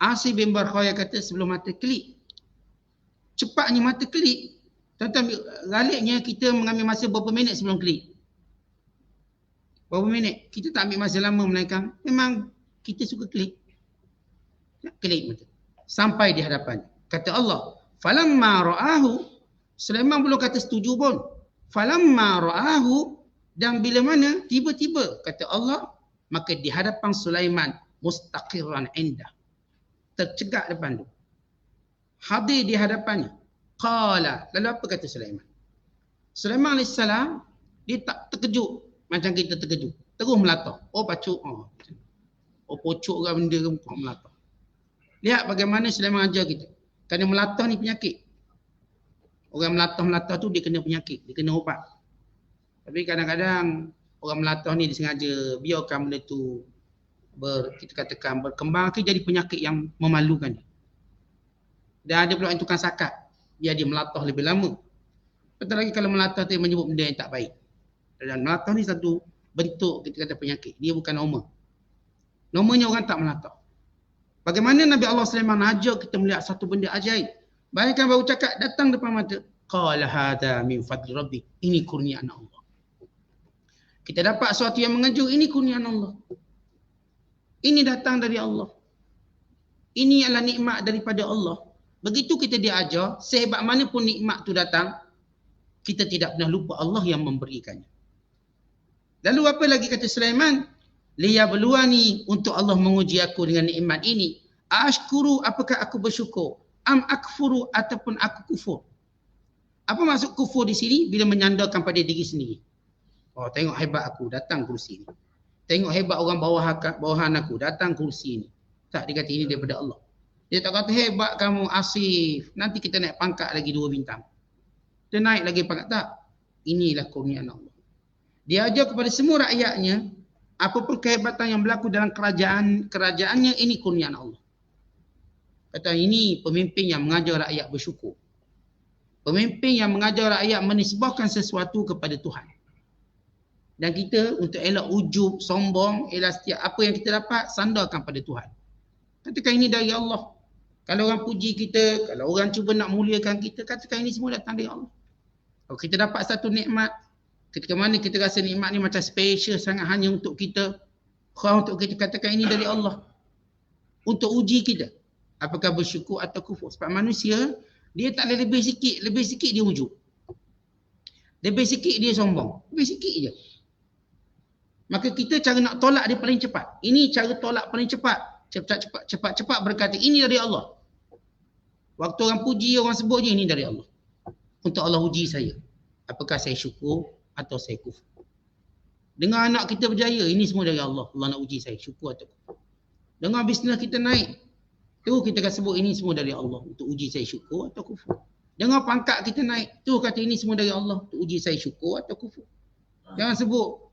Asif bin Barkhaya kata sebelum mata kelip. Cepatnya mata kelip. Tuan-tuan, galiknya kita mengambil masa berapa minit sebelum kelip? Berapa minit? Kita tak ambil masa lama melainkan memang kita suka kelip. Kelip mata. Sampai di hadapannya. Kata Allah, falamma ra'ahu, Sulaiman belum kata setuju pun. Falamma ra'ahu, dan bila mana tiba-tiba kata Allah, maka di hadapan Sulaiman mustaqirran indah, tercegak depan tu, hadir di hadapannya. Qala, lalu apa kata Sulaiman? Sulaiman AS dia tak terkejut macam kita terkejut, terus melatah. Oh pacuk, oh pocok ke benda ke muka melatah. Lihat bagaimana Sulaiman ajar kita. Kerana melatah ni penyakit. Orang melatah tu dia kena penyakit, dia kena ubat. Tapi kadang-kadang orang melatah ni disengaja biarkan benda tu kita katakan berkembang ke jadi penyakit yang memalukan. Dan ada pula yang tukang sakat, biar dia melatah lebih lama. Betul lagi kalau melatah tu menyebut benda yang tak baik. Dan melatah ni satu bentuk kita kata penyakit, dia bukan normal. Normalnya orang tak melatah. Bagaimana Nabi Allah Sulaiman ajar kita melihat satu benda ajaib. Bayangkan baru cakap datang depan mata. Qala hadha min fadli rabbi. Ini kurniaan Allah. Kita dapat sesuatu yang mengejut, ini kurniaan Allah. Ini datang dari Allah. Ini adalah nikmat daripada Allah. Begitu kita diajar, sehebat mana pun nikmat tu datang, kita tidak pernah lupa Allah yang memberikannya. Lalu apa lagi kata Sulaiman? Liyabluwani, untuk Allah menguji aku dengan nikmat ini. Ashkuru, apakah aku bersyukur? Am akfuru, ataupun aku kufur. Apa maksud kufur di sini? Bila menyandarkan pada diri sendiri. Oh, tengok hebat aku, datang kursi ni. Tengok hebat orang bawahan aku, datang kursi ni. Tak, dia kata ini daripada Allah. Dia tak kata hebat kamu Asif, nanti kita naik pangkat lagi 2 bintang. Dia naik lagi pangkat, tak. Inilah kurniaan Allah. Dia ajar kepada semua rakyatnya, apapun kehebatan yang berlaku dalam kerajaannya, ini kurniaan Allah. Kata ini pemimpin yang mengajar rakyat bersyukur. Pemimpin yang mengajar rakyat menisbahkan sesuatu kepada Tuhan. Dan kita untuk elak ujub, sombong, elak setiap apa yang kita dapat, sandarkan pada Tuhan. Katakan ini dari Allah. Kalau orang puji kita, kalau orang cuba nak muliakan kita, katakan ini semua datang dari Allah. Kalau kita dapat satu nikmat, ketika mana kita rasa nikmat ni macam special sangat hanya untuk kita, untuk kita katakan ini dari Allah. Untuk uji kita. Apakah bersyukur atau kufur. Sebab manusia, dia tak boleh lebih sikit dia ujub. Lebih sikit dia sombong. Lebih sikit je. Maka kita cara nak tolak dia paling cepat. Ini cara tolak paling cepat. Cepat-cepat berkata, ini dari Allah. Waktu orang puji, orang sebut je, ini dari Allah. Untuk Allah uji saya. Apakah saya syukur atau saya kufur. Dengar anak kita berjaya, ini semua dari Allah. Allah nak uji saya, syukur atau kufur. Dengar bisnes kita naik, tu kita akan sebut ini semua dari Allah. Untuk uji saya syukur atau kufur. Dengar pangkat kita naik, tu kata ini semua dari Allah. Untuk uji saya syukur atau kufur. Jangan sebut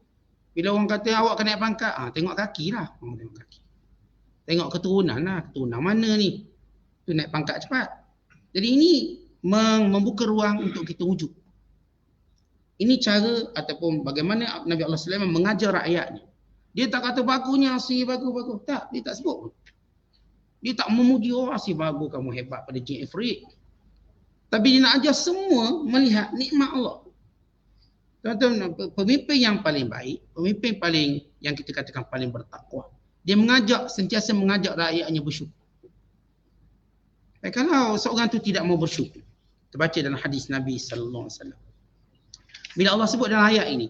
Bila orang kata awak kena naik pangkat, tengok kaki lah. Tengok kaki. Tengok keturunan lah. Keturunan mana ni? Tu naik pangkat cepat. Jadi ini membuka ruang untuk kita wujud. Ini cara ataupun bagaimana Nabi Allah Sulaiman mengajar rakyatnya. Dia tak kata bagusnya si bagus. Tak, dia tak sebut. Dia tak memuji si bagus kamu hebat pada jin ifrit. Tapi dia nak ajar semua melihat nikmat Allah. Tuan-tuan, pemimpin yang paling baik, pemimpin paling yang kita katakan paling bertakwa, dia sentiasa mengajak rakyatnya bersyukur. Kalau seorang tu tidak mau bersyukur, terbaca dalam hadis Nabi sallallahu alaihi wasallam. Bila Allah sebut dalam ayat ini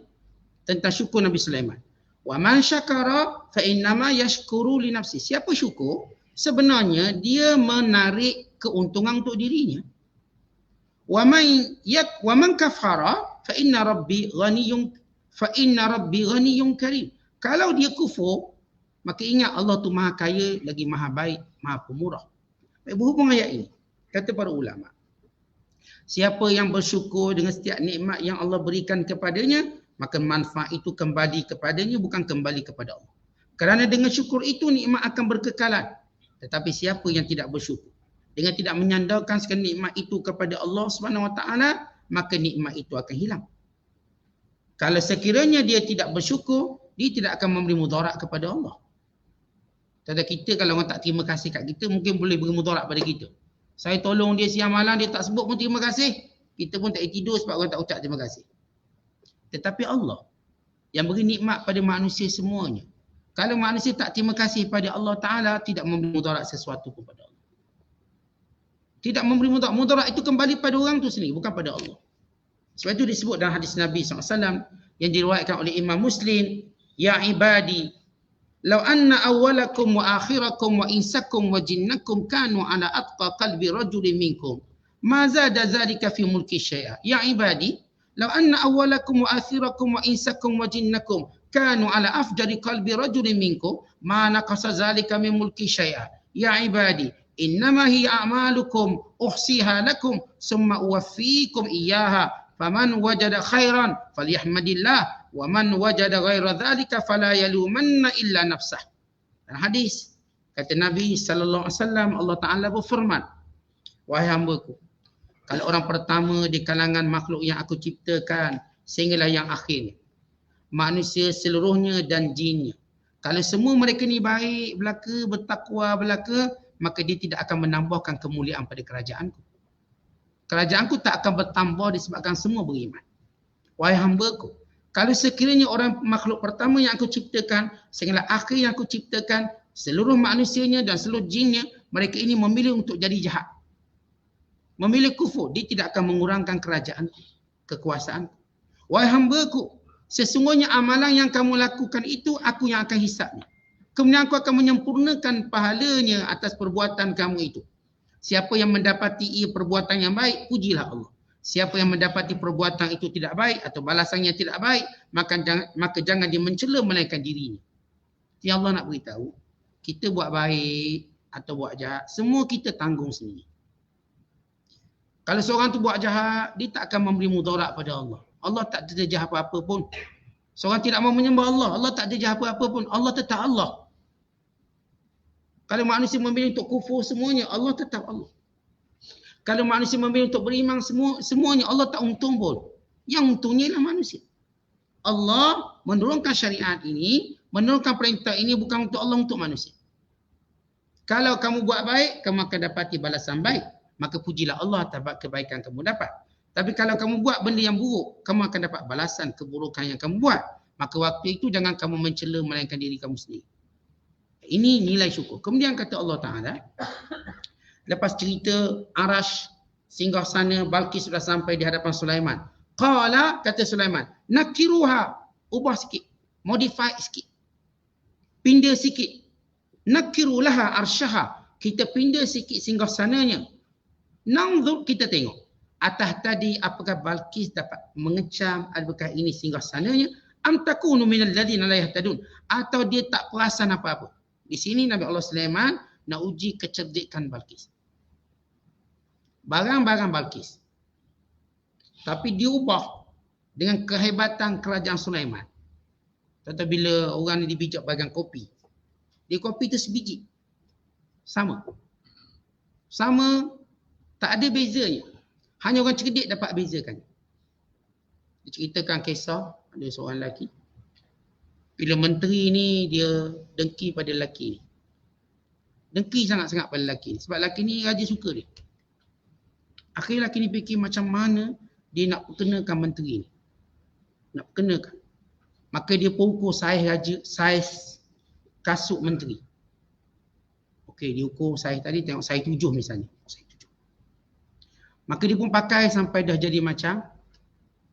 tentang syukur Nabi Sulaiman, wa man syakara fa innama yashkuru li nafsi. Siapa syukur, sebenarnya dia menarik keuntungan untuk dirinya. Wa man kafara fa inna rabbi ghaniyyun karim. Kalau dia kufur, maka ingat Allah tu maha kaya, lagi maha baik, maha pemurah. Berhubung ayat ini, kata para ulama, siapa yang bersyukur dengan setiap nikmat yang Allah berikan kepadanya, maka manfaat itu kembali kepadanya, bukan kembali kepada Allah. Kerana dengan syukur itu nikmat akan berkekalan. Tetapi siapa yang tidak bersyukur, dengan tidak menyandarkan sekali nikmat itu kepada Allah Subhanahu Wa Taala, maka nikmat itu akan hilang. Kalau sekiranya dia tidak bersyukur, dia tidak akan memberi mudarat kepada Allah. Kata kita, kalau orang tak terima kasih kat kita, mungkin boleh beri mudarat pada kita. Saya tolong dia siang malam, dia tak sebut pun terima kasih. Kita pun tak tidur sebab orang tak ucap terima kasih. Tetapi Allah yang beri nikmat pada manusia semuanya, kalau manusia tak terima kasih pada Allah Ta'ala, tidak memberi mudarat sesuatu pun pada Allah. Tidak memberi mudarat. Mudarat itu kembali pada orang tu sendiri, bukan pada Allah. Sebab itu disebut dalam hadis Nabi SAW yang diriwayatkan oleh Imam Muslim, ya ibadi, law anna awwalakum wa akhirakum wa insakum wa jinnakum kanu ala atqa qalbi rajulin minkum ma zada zalika fi mulki syai'a. Ya ibadi, law anna awwalakum wa akhirakum wa insakum wa jinnakum kanu ala afjari qalbi rajulin minkum ma naqasa zalika min mulki syai'a. Ya ibadi, innama hiya a'malukum uhsiha lakum summa uwaffikum iyyaha faman wajada khairan falyahmadillah wa man wajada ghaira dhalika fala yalumanna illa nafsah. Dalam hadis kata Nabi sallallahu alaihi wasallam, Allah Taala berfirman, wahai hamba-Ku, kalau orang pertama di kalangan makhluk yang aku ciptakan sehinggalah yang akhirnya, manusia seluruhnya dan jinnya, kalau semua mereka ni baik belaka, bertakwa belaka, maka dia tidak akan menambahkan kemuliaan pada kerajaanku. Kerajaanku tak akan bertambah disebabkan semua beriman. Wahai hamba-Ku, kalau sekiranya orang makhluk pertama yang aku ciptakan sehinggalah akhir yang aku ciptakan, seluruh manusianya dan seluruh jinnya, mereka ini memilih untuk jadi jahat, memilih kufur, dia tidak akan mengurangkan kerajaan, kekuasaan. Wahai hamba-Ku, sesungguhnya amalan yang kamu lakukan itu aku yang akan hisapnya. Kemudian aku akan menyempurnakan pahalanya atas perbuatan kamu itu. Siapa yang mendapati ia perbuatan yang baik, pujilah Allah. Siapa yang mendapati perbuatan itu tidak baik atau balasannya tidak baik, maka jangan dia mencela melainkan dirinya. Jadi Allah nak beritahu, kita buat baik atau buat jahat, semua kita tanggung sendiri. Kalau seorang tu buat jahat, dia tak akan memberi mudarat pada Allah. Allah tak ada jahat apa-apa pun. Seorang tidak mau menyembah Allah, Allah tak ada jahat apa-apa pun. Allah tetap Allah. Kalau manusia memilih untuk kufur semuanya, Allah tetap Allah. Kalau manusia memilih untuk beriman semuanya, Allah tak untung pun. Yang untungnya ialah manusia. Allah menurunkan syariat ini, menurunkan perintah ini bukan untuk Allah, untuk manusia. Kalau kamu buat baik, kamu akan dapati balasan baik. Maka pujilah Allah atas kebaikan kamu dapat. Tapi kalau kamu buat benda yang buruk, kamu akan dapat balasan keburukan yang kamu buat. Maka waktu itu jangan kamu mencela melainkan diri kamu sendiri. Ini nilai syukur. Kemudian kata Allah Ta'ala, lepas cerita Arash, singgahsana Balqis sudah sampai di hadapan Sulaiman. Qala, kata Sulaiman, nakiruha, ubah sikit, modify sikit, pindah sikit. Nakiru laha arsyaha, kita pindah sikit singgahsananya. Nanzur, kita tengok. Atas tadi apakah Balqis dapat mengecam, adakah ini singgahsananya? Am takunu minal ladzina la yahtadun, atau dia tak perasan apa-apa. Di sini Nabi Allah Sulaiman nak uji kecerdikan Balqis. Barang-barang Balqis. Tapi diubah dengan kehebatan kerajaan Sulaiman. Atau bila orang ni dibijak bagian kopi. Dia kopi tu sebiji. Sama. Sama, tak ada bezanya. Hanya orang cerdik dapat bezakan. Dia ceritakan kisah, ada seorang lelaki. Bila menteri ni dia dengki pada lelaki ni. Dengki sangat-sangat pada lelaki ni. Sebab lelaki ni raja suka dia. Akhirnya lelaki ni fikir macam mana dia nak perkenakan menteri ni. Nak perkenakan. Maka dia pun ukur saiz kasut menteri. Okey, dia ukur saiz tadi, tengok saiz 7 misalnya. Saiz 7. Maka dia pun pakai sampai dah jadi macam,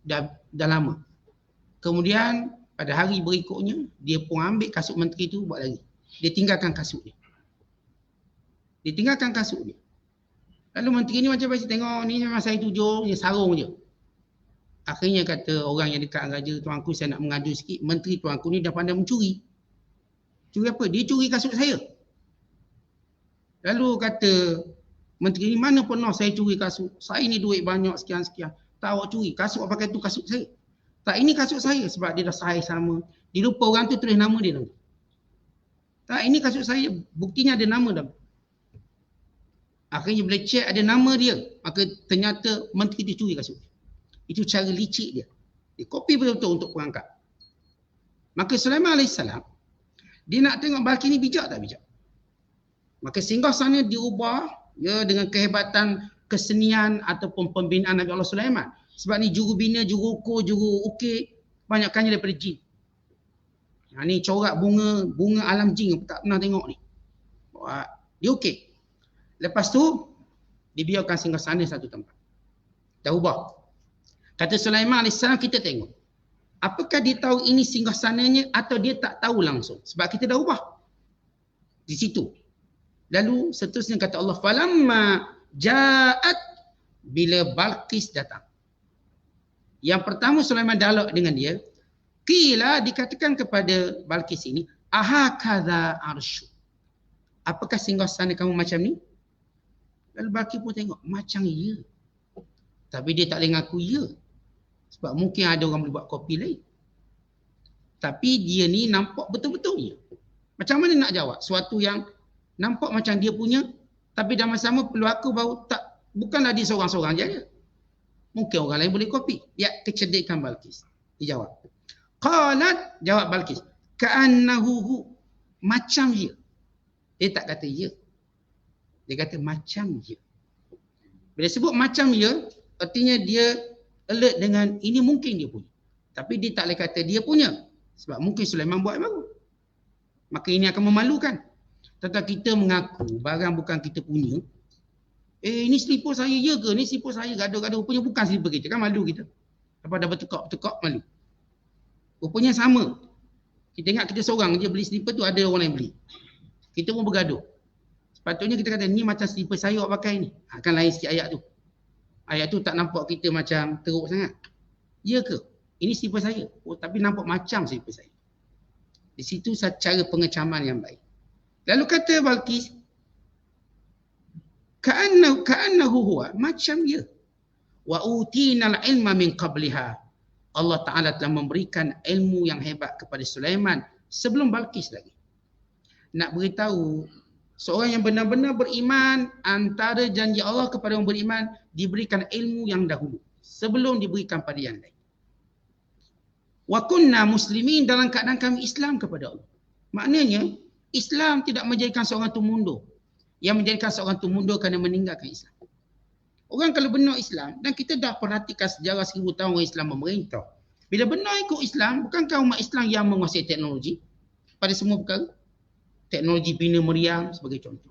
dah lama. Kemudian pada hari berikutnya, dia pun ambil kasut menteri tu buat lagi. Dia tinggalkan kasut dia. Dia tinggalkan kasut dia. Lalu menteri ni macam biasa tengok ni memang saiz 7, dia sarung je. Akhirnya kata orang yang dekat raja, tuanku saya nak mengadu sikit, menteri tuanku ni dah pandai mencuri. Curi apa? Dia curi kasut saya. Lalu kata menteri ni, mana pernah saya curi kasut? Saya ni duit banyak sekian-sekian. Tak awak curi. Kasut awak pakai tu kasut saya. Tak, ini kasut saya sebab dia dah saiz sama. Dia lupa orang tu tulis nama dia dalam. Tak, ini kasut saya. Buktinya ada nama dalam. Akhirnya bila cek ada nama dia, maka ternyata menteri tu curi kasut. Itu cara licik dia. Dia copy betul-betul untuk perangkap. Maka Sulaiman AS, dia nak tengok Balqis ni bijak tak bijak. Maka singgasana diubah ya, dengan kehebatan kesenian ataupun pembinaan Nabi Allah Sulaiman. Sebab ni juru bina, juru ukur, juru ukir, banyakkannya daripada jin. Ni corak bunga alam jin, tak pernah tengok ni. Dia ukir. Lepas tu, dibiarkan singgasana satu tempat. Dah ubah. Kata Sulaiman AS, kita tengok. Apakah dia tahu ini singgasananya atau dia tak tahu langsung? Sebab kita dah ubah. Di situ. Lalu seterusnya kata Allah, falamma ja'at, bila Balqis datang. Yang pertama Sulaiman dialog dengan dia, qila, dikatakan kepada Balqis ini, ahakadha arsyu. Apakah singgasana kamu macam ni? Lalu Balqis pun tengok, macam ya. Tapi dia tak boleh ngaku ya. Sebab mungkin ada orang boleh buat kopi lain. Tapi dia ni nampak betul-betul ya. Macam mana nak jawab? Suatu yang nampak macam dia punya, tapi dalam masa sama peluang baru tak, bukanlah dia seorang-seorang je. Mungkin orang lain boleh kopi. Ya, kecerdikan Balqis. Dia jawab. Qalat, jawab Balqis, ka'annahu, macam ya. Dia tak kata ya. Dia kata macam ya. Bila sebut macam ya, artinya dia alert dengan ini mungkin dia punya. Tapi dia tak boleh kata dia punya. Sebab mungkin Sulaiman buat baru. Maka ini akan memalukan. Tetapi kita mengaku barang bukan kita punya. Ini selipar saya ya ke? Ini selipar saya gaduh-gaduh. Rupanya bukan selipar kita. Kan malu kita. Lepas dah bertekak-tekak malu. Rupanya sama. Kita ingat kita seorang je beli selipar tu, ada orang lain beli. Kita pun bergaduh. Sepatutnya kita kata ni macam selipar saya awak pakai ni. Akan lain sikit ayat tu. Ayat tu tak nampak kita macam teruk sangat. Ya ke? Ini selipar saya. Oh, tapi nampak macam selipar saya. Di situ cara pengecaman yang baik. Lalu kata Balqis, ka'annahu huwa, macam ya. Wa utinal ilma min qabliha. Allah Ta'ala telah memberikan ilmu yang hebat kepada Sulaiman sebelum Balqis lagi. Nak beritahu, seorang yang benar-benar beriman, antara janji Allah kepada orang beriman, diberikan ilmu yang dahulu. Sebelum diberikan pada yang lain. Wa kunna muslimin, dalam keadaan kami Islam kepada Allah. Maknanya, Islam tidak menjadikan seorang itu mundur. Yang menjadikan seorang itu mundur kerana meninggalkan Islam. Orang kalau benar Islam, dan kita dah perhatikan sejarah 1000 tahun orang Islam memerintah. Bila benar ikut Islam, bukankah umat Islam yang menguasai teknologi pada semua perkara? Teknologi bina meriam sebagai contoh.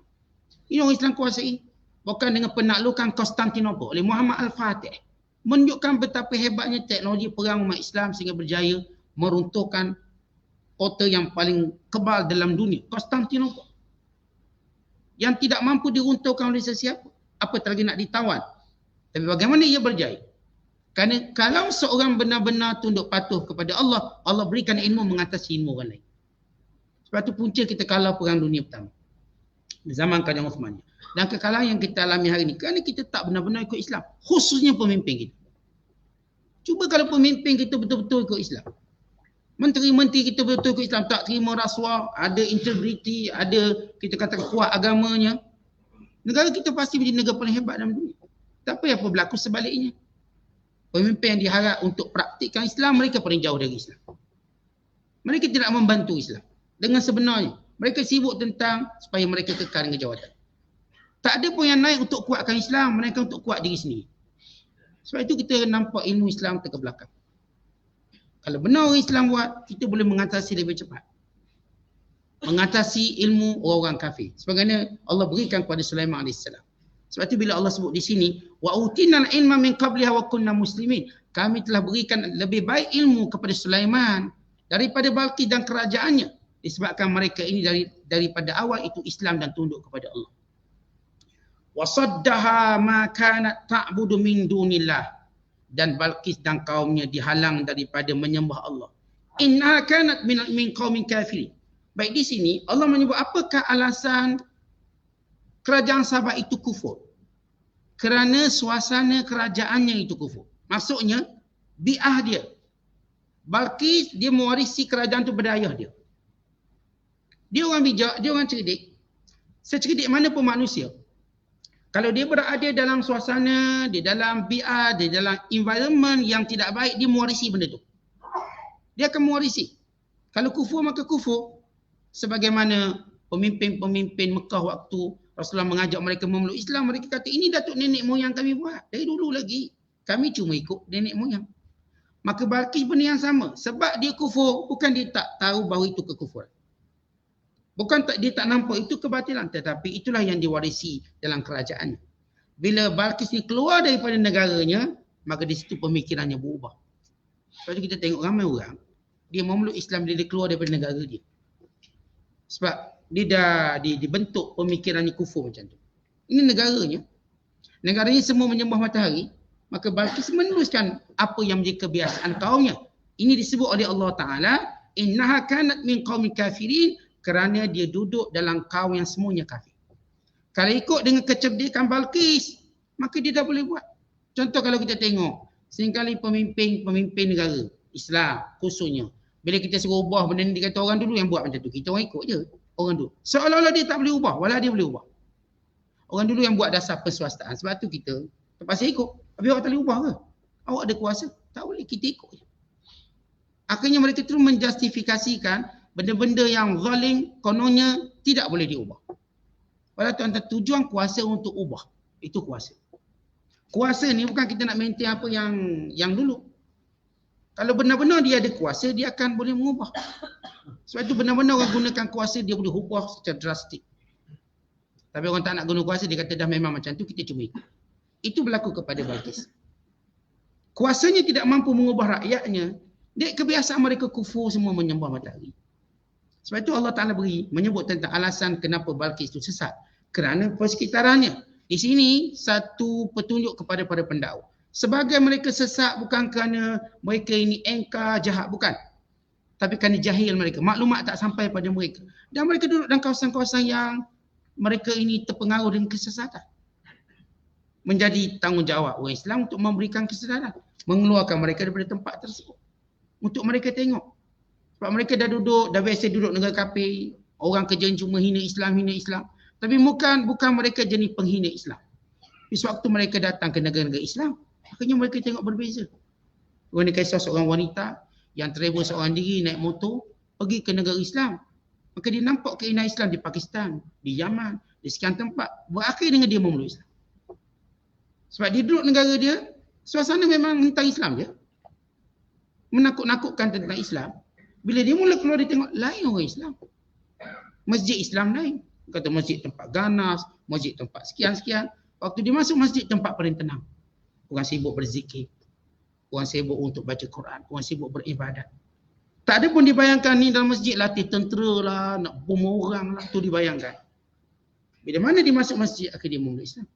Ini orang Islam kuasai. Bukan dengan penaklukan Konstantinopel oleh Muhammad Al-Fatih. Menunjukkan betapa hebatnya teknologi perang umat Islam sehingga berjaya meruntuhkan kota yang paling kebal dalam dunia, Konstantinopel. Yang tidak mampu diruntuhkan oleh sesiapa. Apatah lagi nak ditawan. Tapi bagaimana ia berjaya? Kerana kalau seorang benar-benar tunduk patuh kepada Allah, Allah berikan ilmu mengatasi ilmu orang lain. Sebab itu punca kita kalah perang dunia pertama. Di zaman Kerajaan Osmania. Dan kekalahan yang kita alami hari ini, kerana kita tak benar-benar ikut Islam. Khususnya pemimpin kita. Cuba kalau pemimpin kita betul-betul ikut Islam. Menteri-menteri kita betul ke Islam, tak terima rasuah, ada integriti, ada kita kata kuat agamanya. Negara kita pasti menjadi negara paling hebat dalam dunia. Tak apa apa berlaku sebaliknya. Pemimpin yang diharap untuk praktikkan Islam, mereka paling jauh dari Islam. Mereka tidak membantu Islam. Dengan sebenarnya, mereka sibuk tentang supaya mereka kekal dengan jawatan. Tak ada pun yang naik untuk kuatkan Islam, mereka untuk kuat diri sendiri. Sebab itu kita nampak ilmu Islam terbelakang. Kalau benar orang Islam buat, kita boleh mengatasi lebih cepat. Mengatasi ilmu orang-orang kafir. Sebagaimana Allah berikan kepada Sulaiman AS. Sebab itu bila Allah sebut di sini, wa utinal ilma min qabliha wa kunna muslimin. Kami telah berikan lebih baik ilmu kepada Sulaiman daripada Balqis dan kerajaannya. Disebabkan mereka ini daripada awal itu Islam dan tunduk kepada Allah. Wa saddaha ma kanat ta'budu min dunillah. Dan Balqis dan kaumnya dihalang daripada menyembah Allah. Inna kanat min qaumin kafirin. Baik di sini Allah menyebut apakah alasan kerajaan Sabah itu kufur? Kerana suasana kerajaannya itu kufur. Maksudnya bi'ah dia. Balqis dia mewarisi kerajaan itu pada ayah dia. Dia orang bijak, dia orang cerdik. Secerdik mana pun manusia, kalau dia berada dalam suasana, di dalam bi'ah, di dalam environment yang tidak baik, dia mewarisi benda tu. Dia akan mewarisi. Kalau kufur maka kufur. Sebagaimana pemimpin-pemimpin Mekah waktu Rasulullah mengajak mereka memeluk Islam, mereka kata ini datuk nenek moyang kami buat. Dari dulu lagi. Kami cuma ikut nenek moyang. Maka Balqis benda yang sama. Sebab dia kufur, bukan dia tak tahu bahawa itu kekufuran. Bukan dia tak nampak itu kebatilan, tetapi itulah yang diwarisi dalam kerajaannya. Bila Balqis ni keluar daripada negaranya, maka di situ pemikirannya berubah. Kalau kita tengok ramai orang, dia memeluk Islam bila dia keluar daripada negara dia. Sebab dia dah dibentuk pemikirannya kufur macam tu. Ini negaranya. Negaranya semua menyembah matahari, maka Balqis meneruskan apa yang menjadi kebiasaan kaumnya. Ini disebut oleh Allah Ta'ala, innaha kanat min qaumin kafirin, kerana dia duduk dalam kaum yang semuanya kafir. Kalau ikut dengan kecerdikan Balqis, maka dia dah boleh buat. Contoh kalau kita tengok, seringkali pemimpin negara Islam khususnya, bila kita suruh ubah benda ni, dia kata orang dulu yang buat macam tu. Kita orang ikut je. Orang dulu. Seolah-olah dia tak boleh ubah. Walau dia boleh ubah. Orang dulu yang buat dasar perswastaan. Sebab tu kita terpaksa ikut. Habis awak tak boleh ubah ke? Awak ada kuasa? Tak boleh. Kita ikut je. Akhirnya mereka terus menjustifikasikan benda-benda yang zalim kononnya tidak boleh diubah. Walau tuan-tuan tujuan kuasa untuk ubah. Itu kuasa. Kuasa ni bukan kita nak maintain apa yang dulu. Kalau benar-benar dia ada kuasa, dia akan boleh mengubah. Sebab itu benar-benar orang gunakan kuasa, dia boleh ubah secara drastik. Tapi orang tak nak guna kuasa, dia kata dah memang macam tu, kita cuma ikut. Itu berlaku kepada Balqis. Kuasanya tidak mampu mengubah rakyatnya, dia kebiasaan mereka kufur semua menyembah matahari. Sebab itu Allah Ta'ala menyebut tentang alasan kenapa Balqis itu sesat. Kerana persekitarannya. Di sini satu petunjuk kepada para pendakwa. Sebagai mereka sesat bukan kerana mereka ini engkar, jahat, bukan. Tapi kerana jahil mereka. Maklumat tak sampai pada mereka. Dan mereka duduk dalam kawasan-kawasan yang mereka ini terpengaruh dengan kesesatan. Menjadi tanggungjawab orang Islam untuk memberikan kesedaran. Mengeluarkan mereka daripada tempat tersebut. Untuk mereka tengok. Sebab mereka dah biasa duduk negara kafir. Orang kerja cuma hina Islam. Tapi bukan mereka jenis penghina Islam. Di sewaktu mereka datang ke negara-negara Islam, akhirnya mereka tengok berbeza. Orang ni kisah seorang wanita yang travel seorang diri naik motor pergi ke negara Islam. Maka dia nampak keindahan Islam di Pakistan, di Yaman, di sekian tempat. Berakhir dengan dia memeluk Islam. Sebab dia duduk negara dia, suasana memang tentang Islam je. Menakut-nakutkan tentang Islam. Bila dia mula keluar, dia tengok lain orang Islam. Masjid Islam lain. Kata masjid tempat ganas, masjid tempat sekian-sekian. Waktu dia masuk masjid, tempat paling tenang. Orang sibuk berzikir. Orang sibuk untuk baca Quran. Orang sibuk beribadat. Tak ada pun dibayangkan ni dalam masjid latih tentera lah, nak bom orang lah. Tu dibayangkan. Bila mana dia masuk masjid, akhirnya dia memeluk Islam.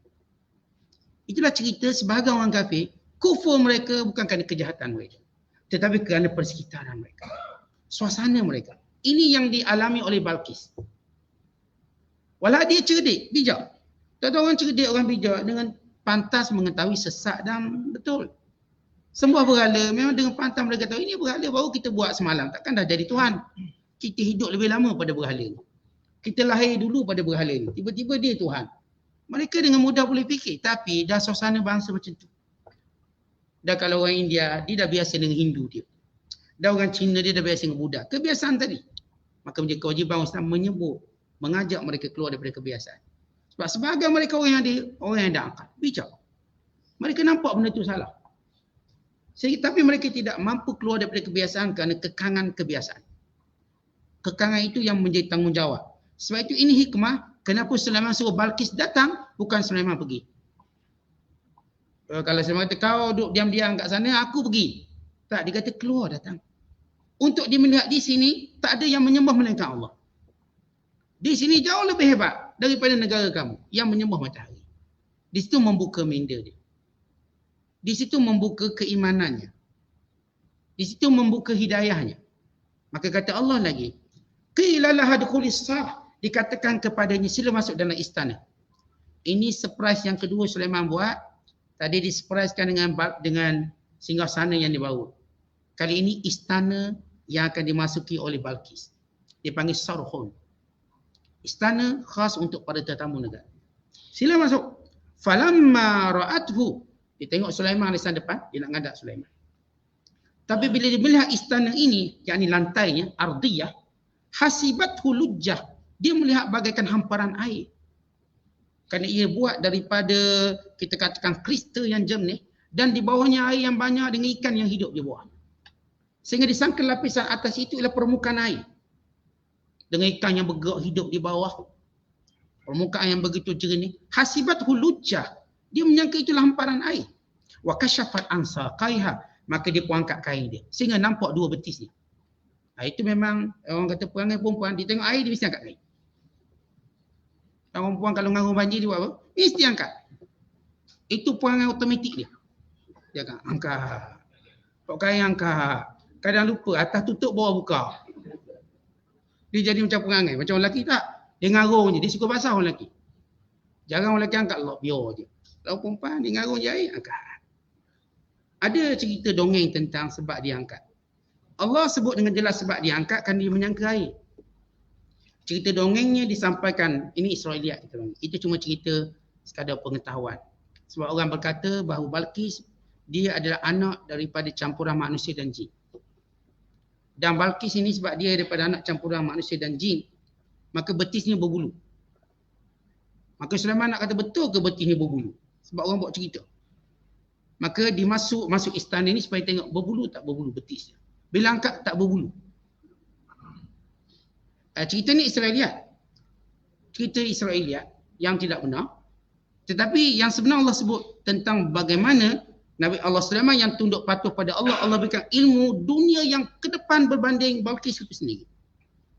Itulah cerita sebahagian orang kafir. Kufur mereka bukan kerana kejahatan mereka. Tetapi kerana persekitaran mereka. Suasana mereka. Ini yang dialami oleh Balqis. Walau dia cerdik, bijak. Tak ada orang cerdik, orang bijak dengan pantas mengetahui sesat dan betul. Sembah berhala, memang dengan pantang mereka tahu ini berhala baru kita buat semalam. Takkan dah jadi Tuhan. Kita hidup lebih lama pada berhala ni. Kita lahir dulu pada berhala ni. Tiba-tiba dia Tuhan. Mereka dengan mudah boleh fikir. Tapi dah suasana bangsa macam tu. Dah kalau orang India, dia dah biasa dengan Hindu dia. Dah orang Cina, dia dah biasa dengan Buddha. Kebiasaan tadi. Maka menjadi kewajiban Islam menyebut, mengajak mereka keluar daripada kebiasaan. Sebab sebagai mereka orang yang ada akal. Bijak. Mereka nampak benda tu salah. Tapi mereka tidak mampu keluar daripada kebiasaan kerana kekangan kebiasaan. Kekangan itu yang menjadi tanggungjawab. Sebab itu ini hikmah kenapa Sulaiman suruh Balqis datang, bukan Sulaiman pergi. Kalau Sulaiman kata kau duduk diam-diam kat sana, aku pergi. Tak, dia kata keluar datang. Untuk dia melihat di sini, tak ada yang menyembah melainkan Allah. Di sini jauh lebih hebat daripada negara kamu yang menyembah matahari. Di situ membuka minda dia. Di situ membuka keimanannya. Di situ membuka hidayahnya. Maka kata Allah lagi, qila laha dukhulis sarh, dikatakan kepadanya sila masuk dalam istana. Ini surprise yang kedua Sulaiman buat. Tadi disurprisekan dengan singgasana yang dibawa. Kali ini istana yang akan dimasuki oleh Balqis. Dipanggil sarhun. Istana khas untuk para tetamu negara. Sila masuk. Falamma ra'athu, dia tengok Sulaiman di sana depan, dia nak ngadak Sulaiman. Tapi bila dia melihat istana ini, yakni lantainya, ardiyah, hasibathu lujjah, dia melihat bagaikan hamparan air. Kerana ia buat daripada, kita katakan kristal yang jernih, dan di bawahnya air yang banyak dengan ikan yang hidup di bawah. Sehingga disangka lapisan atas itu ialah permukaan air. Dengan ikan yang bergerak hidup di bawah. Permukaan yang begitu jernih. Hasibathu lujjah. Dia menyangka itulah hamparan air. Wa kasyafat an saqaiha, maka dia pun angkat kain dia sehingga nampak dua betisnya. Itu memang orang kata perangai perempuan, dia tengok air dia mesti angkat kain. Orang perempuan kalau ngaruh banjir dia buat apa? Mesti angkat. Itu perangai automatik dia. Dia akan angkat. Pak kain angkat. Kadang lupa atas tutup bawah buka. Dia jadi macam perangai. Macam orang lelaki tak? Dia ngaruh je, dia suka basah orang lelaki. Jarang orang lelaki angkat lock, biar je. Kalau perempuan dia ngaruh je air, angkat. Ada cerita dongeng tentang sebab dia angkat. Allah sebut dengan jelas sebab dia angkat kan dia menyangka air. Cerita dongengnya disampaikan, ini Israeliat. Itu cuma cerita sekadar pengetahuan. Sebab orang berkata bahawa Balqis, dia adalah anak daripada campuran manusia dan jin. Dan Balqis ini sebab dia daripada anak campuran manusia dan jin, maka betisnya berbulu. Maka Sulaiman nak kata betul ke betisnya berbulu? Sebab orang buat cerita. Maka masuk istana ni supaya tengok berbulu tak berbulu betisnya. Bila angkat tak berbulu. Cerita ni Israeliat. Cerita Israeliat yang tidak benar. Tetapi yang sebenar Allah sebut tentang bagaimana Nabi Allah Sulaiman yang tunduk patuh pada Allah, Allah berikan ilmu dunia yang ke depan berbanding Balqis itu sendiri.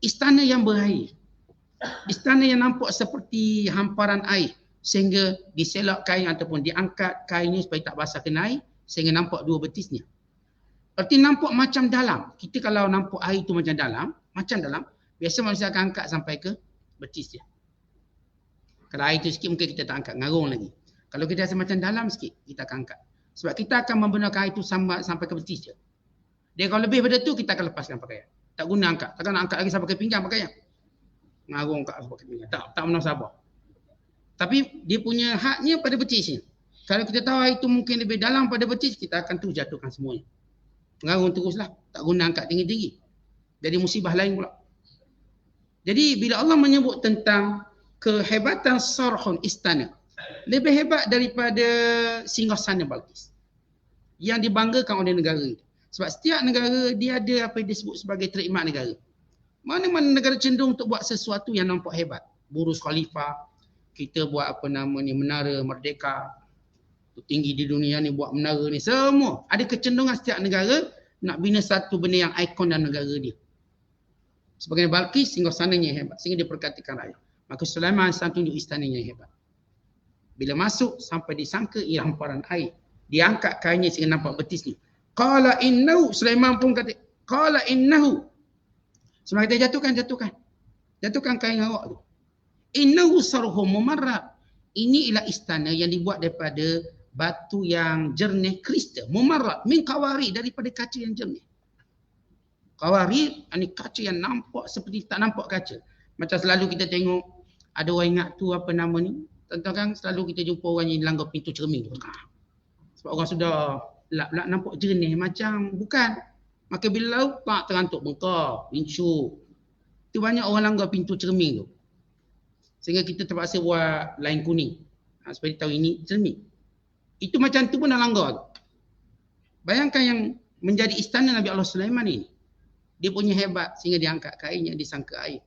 Istana yang berair. Istana yang nampak seperti hamparan air. Sehingga diselak kain ataupun diangkat kainnya supaya tak basah kena air. Sehingga nampak dua betisnya. Arti nampak macam dalam. Kita kalau nampak air itu macam dalam. Biasa manusia akan angkat sampai ke betis dia. Kalau air itu sikit mungkin kita tak angkat. Ngarung lagi. Kalau kita rasa macam dalam sikit, kita akan angkat. Sebab kita akan membenarkan air itu sampai ke betis dia. Dia kalau lebih daripada itu, kita akan lepaskan pakaian. Tak guna angkat. Takkan nak angkat lagi sampai ke pinggang pakaian. Ngarung kat sampai ke pinggang. Tak menang sabar. Tapi dia punya haknya pada betis ni. Kalau kita tahu air itu mungkin lebih dalam pada betis, kita akan terus jatuhkan semuanya. Pengarung teruslah. Tak guna angkat tinggi-tinggi. Jadi musibah lain pula. Jadi bila Allah menyebut tentang kehebatan sarhun istana, lebih hebat daripada singgasana Balqis yang dibanggakan oleh negara itu. Sebab setiap negara dia ada apa yang disebut sebagai terikmat negara. Mana-mana negara cenderung untuk buat sesuatu yang nampak hebat. Burj Khalifah, kita buat menara Merdeka, tinggi di dunia ni buat menara ni, semua. Ada kecenderungan setiap negara nak bina satu benda yang ikon dalam negara dia. Sebagai Balqis, singgasananya hebat. Sehingga dia perkatakan rakyat. Maka Sulaiman tunjuk istananya hebat. Bila masuk, sampai disangka ia hamparan air. Dia angkat kainnya sehingga nampak betis ni. Qala innahu, Sulaiman pun kata, Qala innahu. Semua kita jatuhkan. Jatuhkan kain awak tu. Innahu sarhum mumarrab. Ini ialah istana yang dibuat daripada batu yang jernih, kristal, mumarrad min qawarir, daripada kaca yang jernih. Qawarir ini kaca yang nampak seperti tak nampak kaca. Macam selalu kita tengok, ada orang ingat tu apa nama ni? Tuan-tuan kan selalu kita jumpa orang yang langgar pintu cermin tu. Sebab orang sudah lap-lap nampak jernih, macam bukan. Maka bila laut tak terantuk bengkak, pincuk. Itu banyak orang langgar pintu cermin tu. Sehingga kita terpaksa buat line kuning. Supaya tahu ini cermin. Itu macam tu pun dah langgar tu. Bayangkan yang menjadi istana Nabi Allah Sulaiman ini. Dia punya hebat sehingga dia angkat kainnya, disangka air.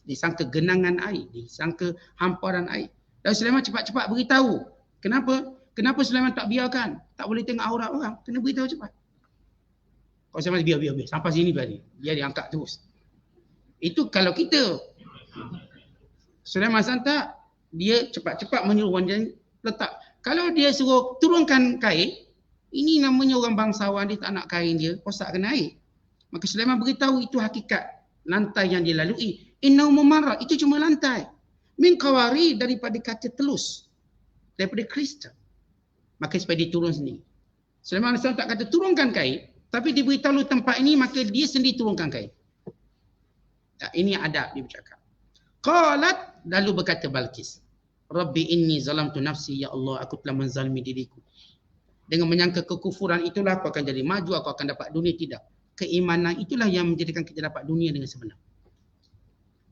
Disangka genangan air, disangka hamparan air. Dan Sulaiman cepat-cepat beritahu. Kenapa? Kenapa Sulaiman tak biarkan? Tak boleh tengok aurat orang. Kena beritahu cepat. Kalau Sulaiman biar. Sampai sini biar dia angkat terus. Itu kalau kita. Sulaiman tak, dia cepat-cepat menyuruh orang letak. Kalau dia suruh turunkan kain, ini namanya orang bangsawan, dia tak nak kain dia, rosak kena air. Maka Sulaiman beritahu itu hakikat lantai yang dia lalui. Innahu mumarrad, itu cuma lantai. Min qawari, daripada kaca telus. Daripada kristal. Maka supaya dia turun sendiri. Sulaiman AS tak kata turunkan kain, tapi dia beritahu tempat ini, maka dia sendiri turunkan kain. Ini adab dia bercakap. Qalat, lalu berkata Balqis, Rabbi inni zalamtu nafsi, ya Allah, aku telah menzalimi diriku. Dengan menyangka kekufuran itulah aku akan jadi maju, aku akan dapat dunia. Tidak. Keimanan itulah yang menjadikan kita dapat dunia dengan sebenar.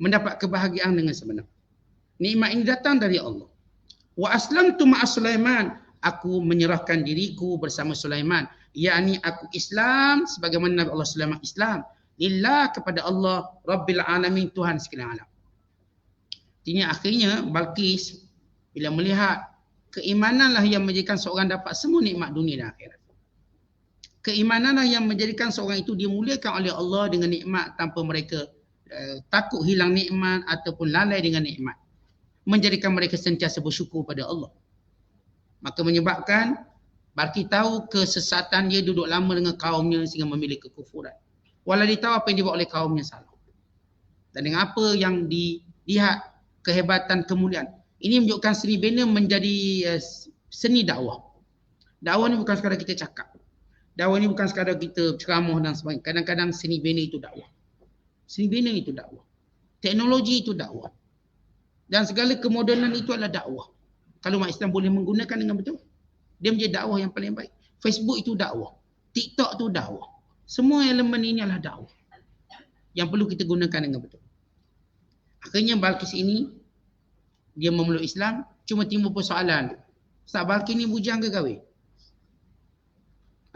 Mendapat kebahagiaan dengan sebenar. Nikmat ini datang dari Allah. Wa aslamtu ma'a Sulaiman, aku menyerahkan diriku bersama Sulaiman. Yakni aku Islam sebagaimana Nabi Allah Sulaiman Islam. Lillah, kepada Allah, Rabbil Alamin, Tuhan sekalian alam. Ini akhirnya Balqis bila melihat keimananlah yang menjadikan seorang dapat semua nikmat dunia dan akhirat. Keimananlah yang menjadikan seorang itu dimuliakan oleh Allah dengan nikmat tanpa mereka takut hilang nikmat ataupun lalai dengan nikmat. Menjadikan mereka sentiasa bersyukur pada Allah. Maka menyebabkan Balqis tahu kesesatan dia, duduk lama dengan kaumnya sehingga memilih kekufuran. Walau dia tahu apa yang dibuat oleh kaumnya salah. Dan dengan apa yang dilihat kehebatan, kemuliaan. Ini menunjukkan seni bina menjadi seni dakwah. Dakwah ni bukan sekadar kita cakap. Dakwah ni bukan sekadar kita ceramah dan sebagainya. Kadang-kadang seni bina itu dakwah. Seni bina itu dakwah. Teknologi itu dakwah. Dan segala kemodernan itu adalah dakwah. Kalau umat Islam boleh menggunakan dengan betul, dia menjadi dakwah yang paling baik. Facebook itu dakwah. TikTok itu dakwah. Semua elemen ini adalah dakwah yang perlu kita gunakan dengan betul. Akhirnya Balqis ini, dia memeluk Islam, cuma timbul persoalan. Ustaz, Balqis ni bujang ke kahwin?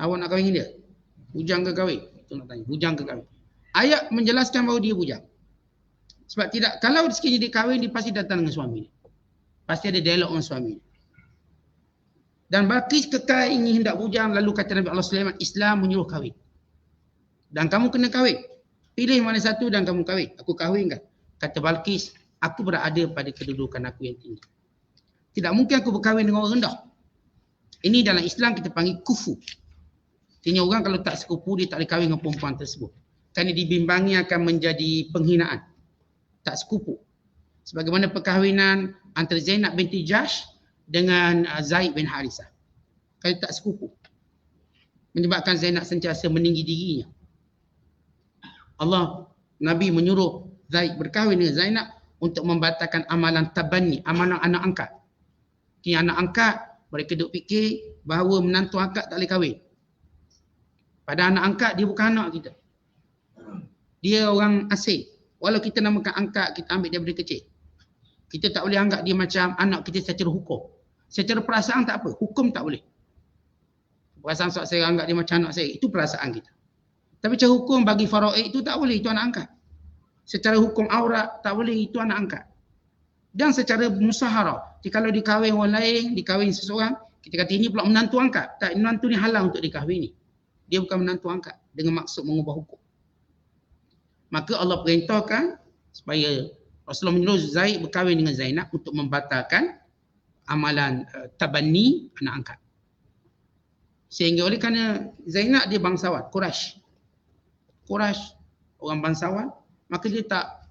Awak nak kahwin dengan dia? Bujang ke kahwin? Itu nak tanya, bujang ke kahwin? Ayat menjelaskan bahawa dia bujang. Sebab tidak, kalau sekiranya dia kahwin, dia pasti datang dengan suami. Pasti ada dialog dengan suami. Dan Balqis kekal ingin hendak bujang, lalu kata Nabi Allah Sulaiman, Islam menyuruh kahwin. Dan kamu kena kahwin. Pilih mana satu dan kamu kahwin. Aku kahwinkan. Kata Balqis, aku berada pada kedudukan aku yang tinggi. Tidak mungkin aku berkahwin dengan orang rendah. Ini dalam Islam kita panggil kufu. Artinya orang kalau tak sekufu, dia tak boleh kahwin dengan perempuan tersebut. Kerana dibimbangi akan menjadi penghinaan. Tak sekufu. Sebagaimana perkahwinan antara Zainab binti Jahsh dengan Zaid bin Harithah. Kalau tak sekufu. Menyebabkan Zainab sentiasa meninggi dirinya. Allah, Nabi menyuruh Zaid berkahwin dengan Zainab untuk membatalkan amalan tabanni, amalan anak angkat. Ini anak angkat, mereka duk fikir bahawa menantu angkat tak boleh kahwin. Pada anak angkat, dia bukan anak kita. Dia orang asing. Walau kita namakan angkat, kita ambil dia dari kecil. Kita tak boleh anggap dia macam anak kita secara hukum. Secara perasaan tak apa, hukum tak boleh. Perasaan saya anggap dia macam anak saya, itu perasaan kita. Tapi cara hukum bagi faraid itu tak boleh, itu anak angkat. Secara hukum aurat tak boleh, itu anak angkat. Dan secara musaharah, kalau dikahwin orang lain, dikahwin seseorang, kita kata ini pula menantu angkat. Tak, menantu ni halang untuk dikahwini. Dia bukan menantu angkat dengan maksud mengubah hukum. Maka Allah perintahkan supaya Rasulullah menyuruh Zaid berkahwin dengan Zainab untuk membatalkan amalan tabanni anak angkat. Sehingga oleh kerana Zainab dia bangsawan, Quraisy, orang bangsawan, maka dia tak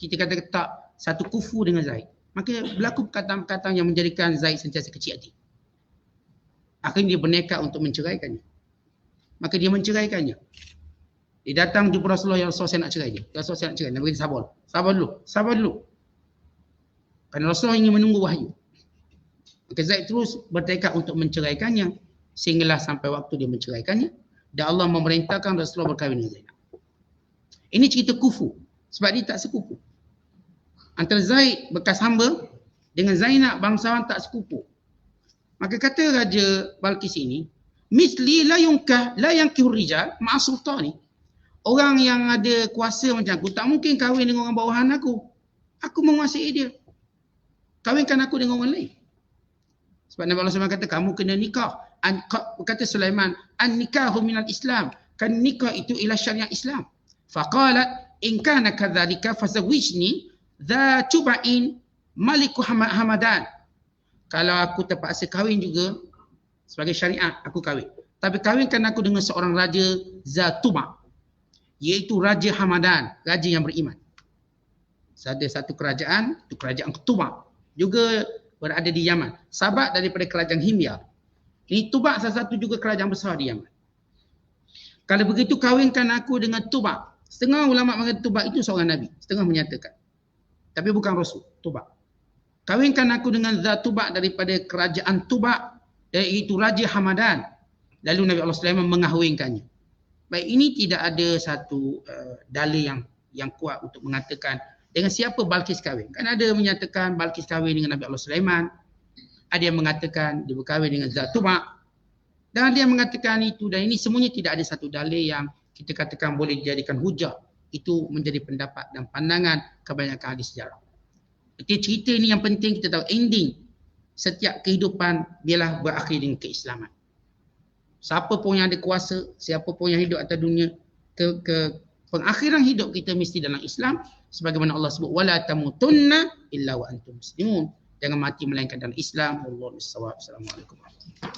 kita kata tak satu kufu dengan Zaid. Maka berlaku perkataan-perkataan yang menjadikan Zaid sentiasa kecil hati. Akhirnya dia bernekat untuk menceraikannya. Maka dia menceraikannya. Dia datang jumpa Rasulullah, ya Rasulullah saya nak cerai dia. Ya Rasulullah saya nak cerai. Nabi kata sabar. Sabar dulu. Kerana Rasulullah ingin menunggu wahyu. Maka Zaid terus bertekad untuk menceraikannya. Sehinggalah sampai waktu dia menceraikannya. Dan Allah memerintahkan Rasulullah berkahwin dengan Zainab. Ini cerita kufu. Sebab dia tak sekupu. Antara Zaid bekas hamba dengan Zainab bangsawan tak sekupu. Maka kata Raja Balqis ini, misli la yankihur rijal ma'a sultani. Orang yang ada kuasa macam aku tak mungkin kahwin dengan orang bawahan aku. Aku menguasai dia. Kahwinkan aku dengan orang lain. Sebab Nabi Allah SWT kata kamu kena nikah. Kata Sulaiman, an-nikahu minal Islam. Kan nikah itu ialah syariat Islam. Faqalat in kana kadzalika fazawwijni dha tubain maliku Hamadan. Kalau aku terpaksa kahwin juga sebagai syariat aku kahwin. Tapi kahwinkan aku dengan seorang raja Zatuba, iaitu Raja Hamadan, raja yang beriman. Ada satu kerajaan, itu kerajaan Tuba, juga berada di Yaman. Sahabat daripada kerajaan Himyar. Ini Tuba salah satu juga kerajaan besar di Yaman. Kalau begitu kahwinkan aku dengan Tuba. Setengah ulama mengatakan Tuba itu seorang Nabi. Setengah menyatakan. Tapi bukan Rasul, Tuba. Kahwinkan aku dengan Zatuba daripada kerajaan Tuba, iaitu Raja Hamadan. Lalu Nabi Allah SAW mengahwinkannya. Baik, ini tidak ada satu dalil yang kuat untuk mengatakan dengan siapa Balqis kahwin. Kan ada menyatakan Balqis kahwin dengan Nabi Allah Sulaiman. Ada yang mengatakan dia berkahwin dengan Zatuba. Dan ada yang mengatakan itu, dan ini semuanya tidak ada satu dalil yang kita katakan boleh dijadikan hujah. Itu menjadi pendapat dan pandangan kebanyakan ahli sejarah. Jadi cerita ini yang penting kita tahu, ending setiap kehidupan biarlah berakhir dengan keislaman. Siapa pun yang ada kuasa, siapa pun yang hidup atas dunia, ke pengakhiran hidup kita mesti dalam Islam. Sebagaimana Allah sebut, wala tamutunna illa wa antum muslimun. Jangan mati melainkan dalam Islam. Wallahu a'lam. Assalamualaikum warahmatullahi wabarakatuh.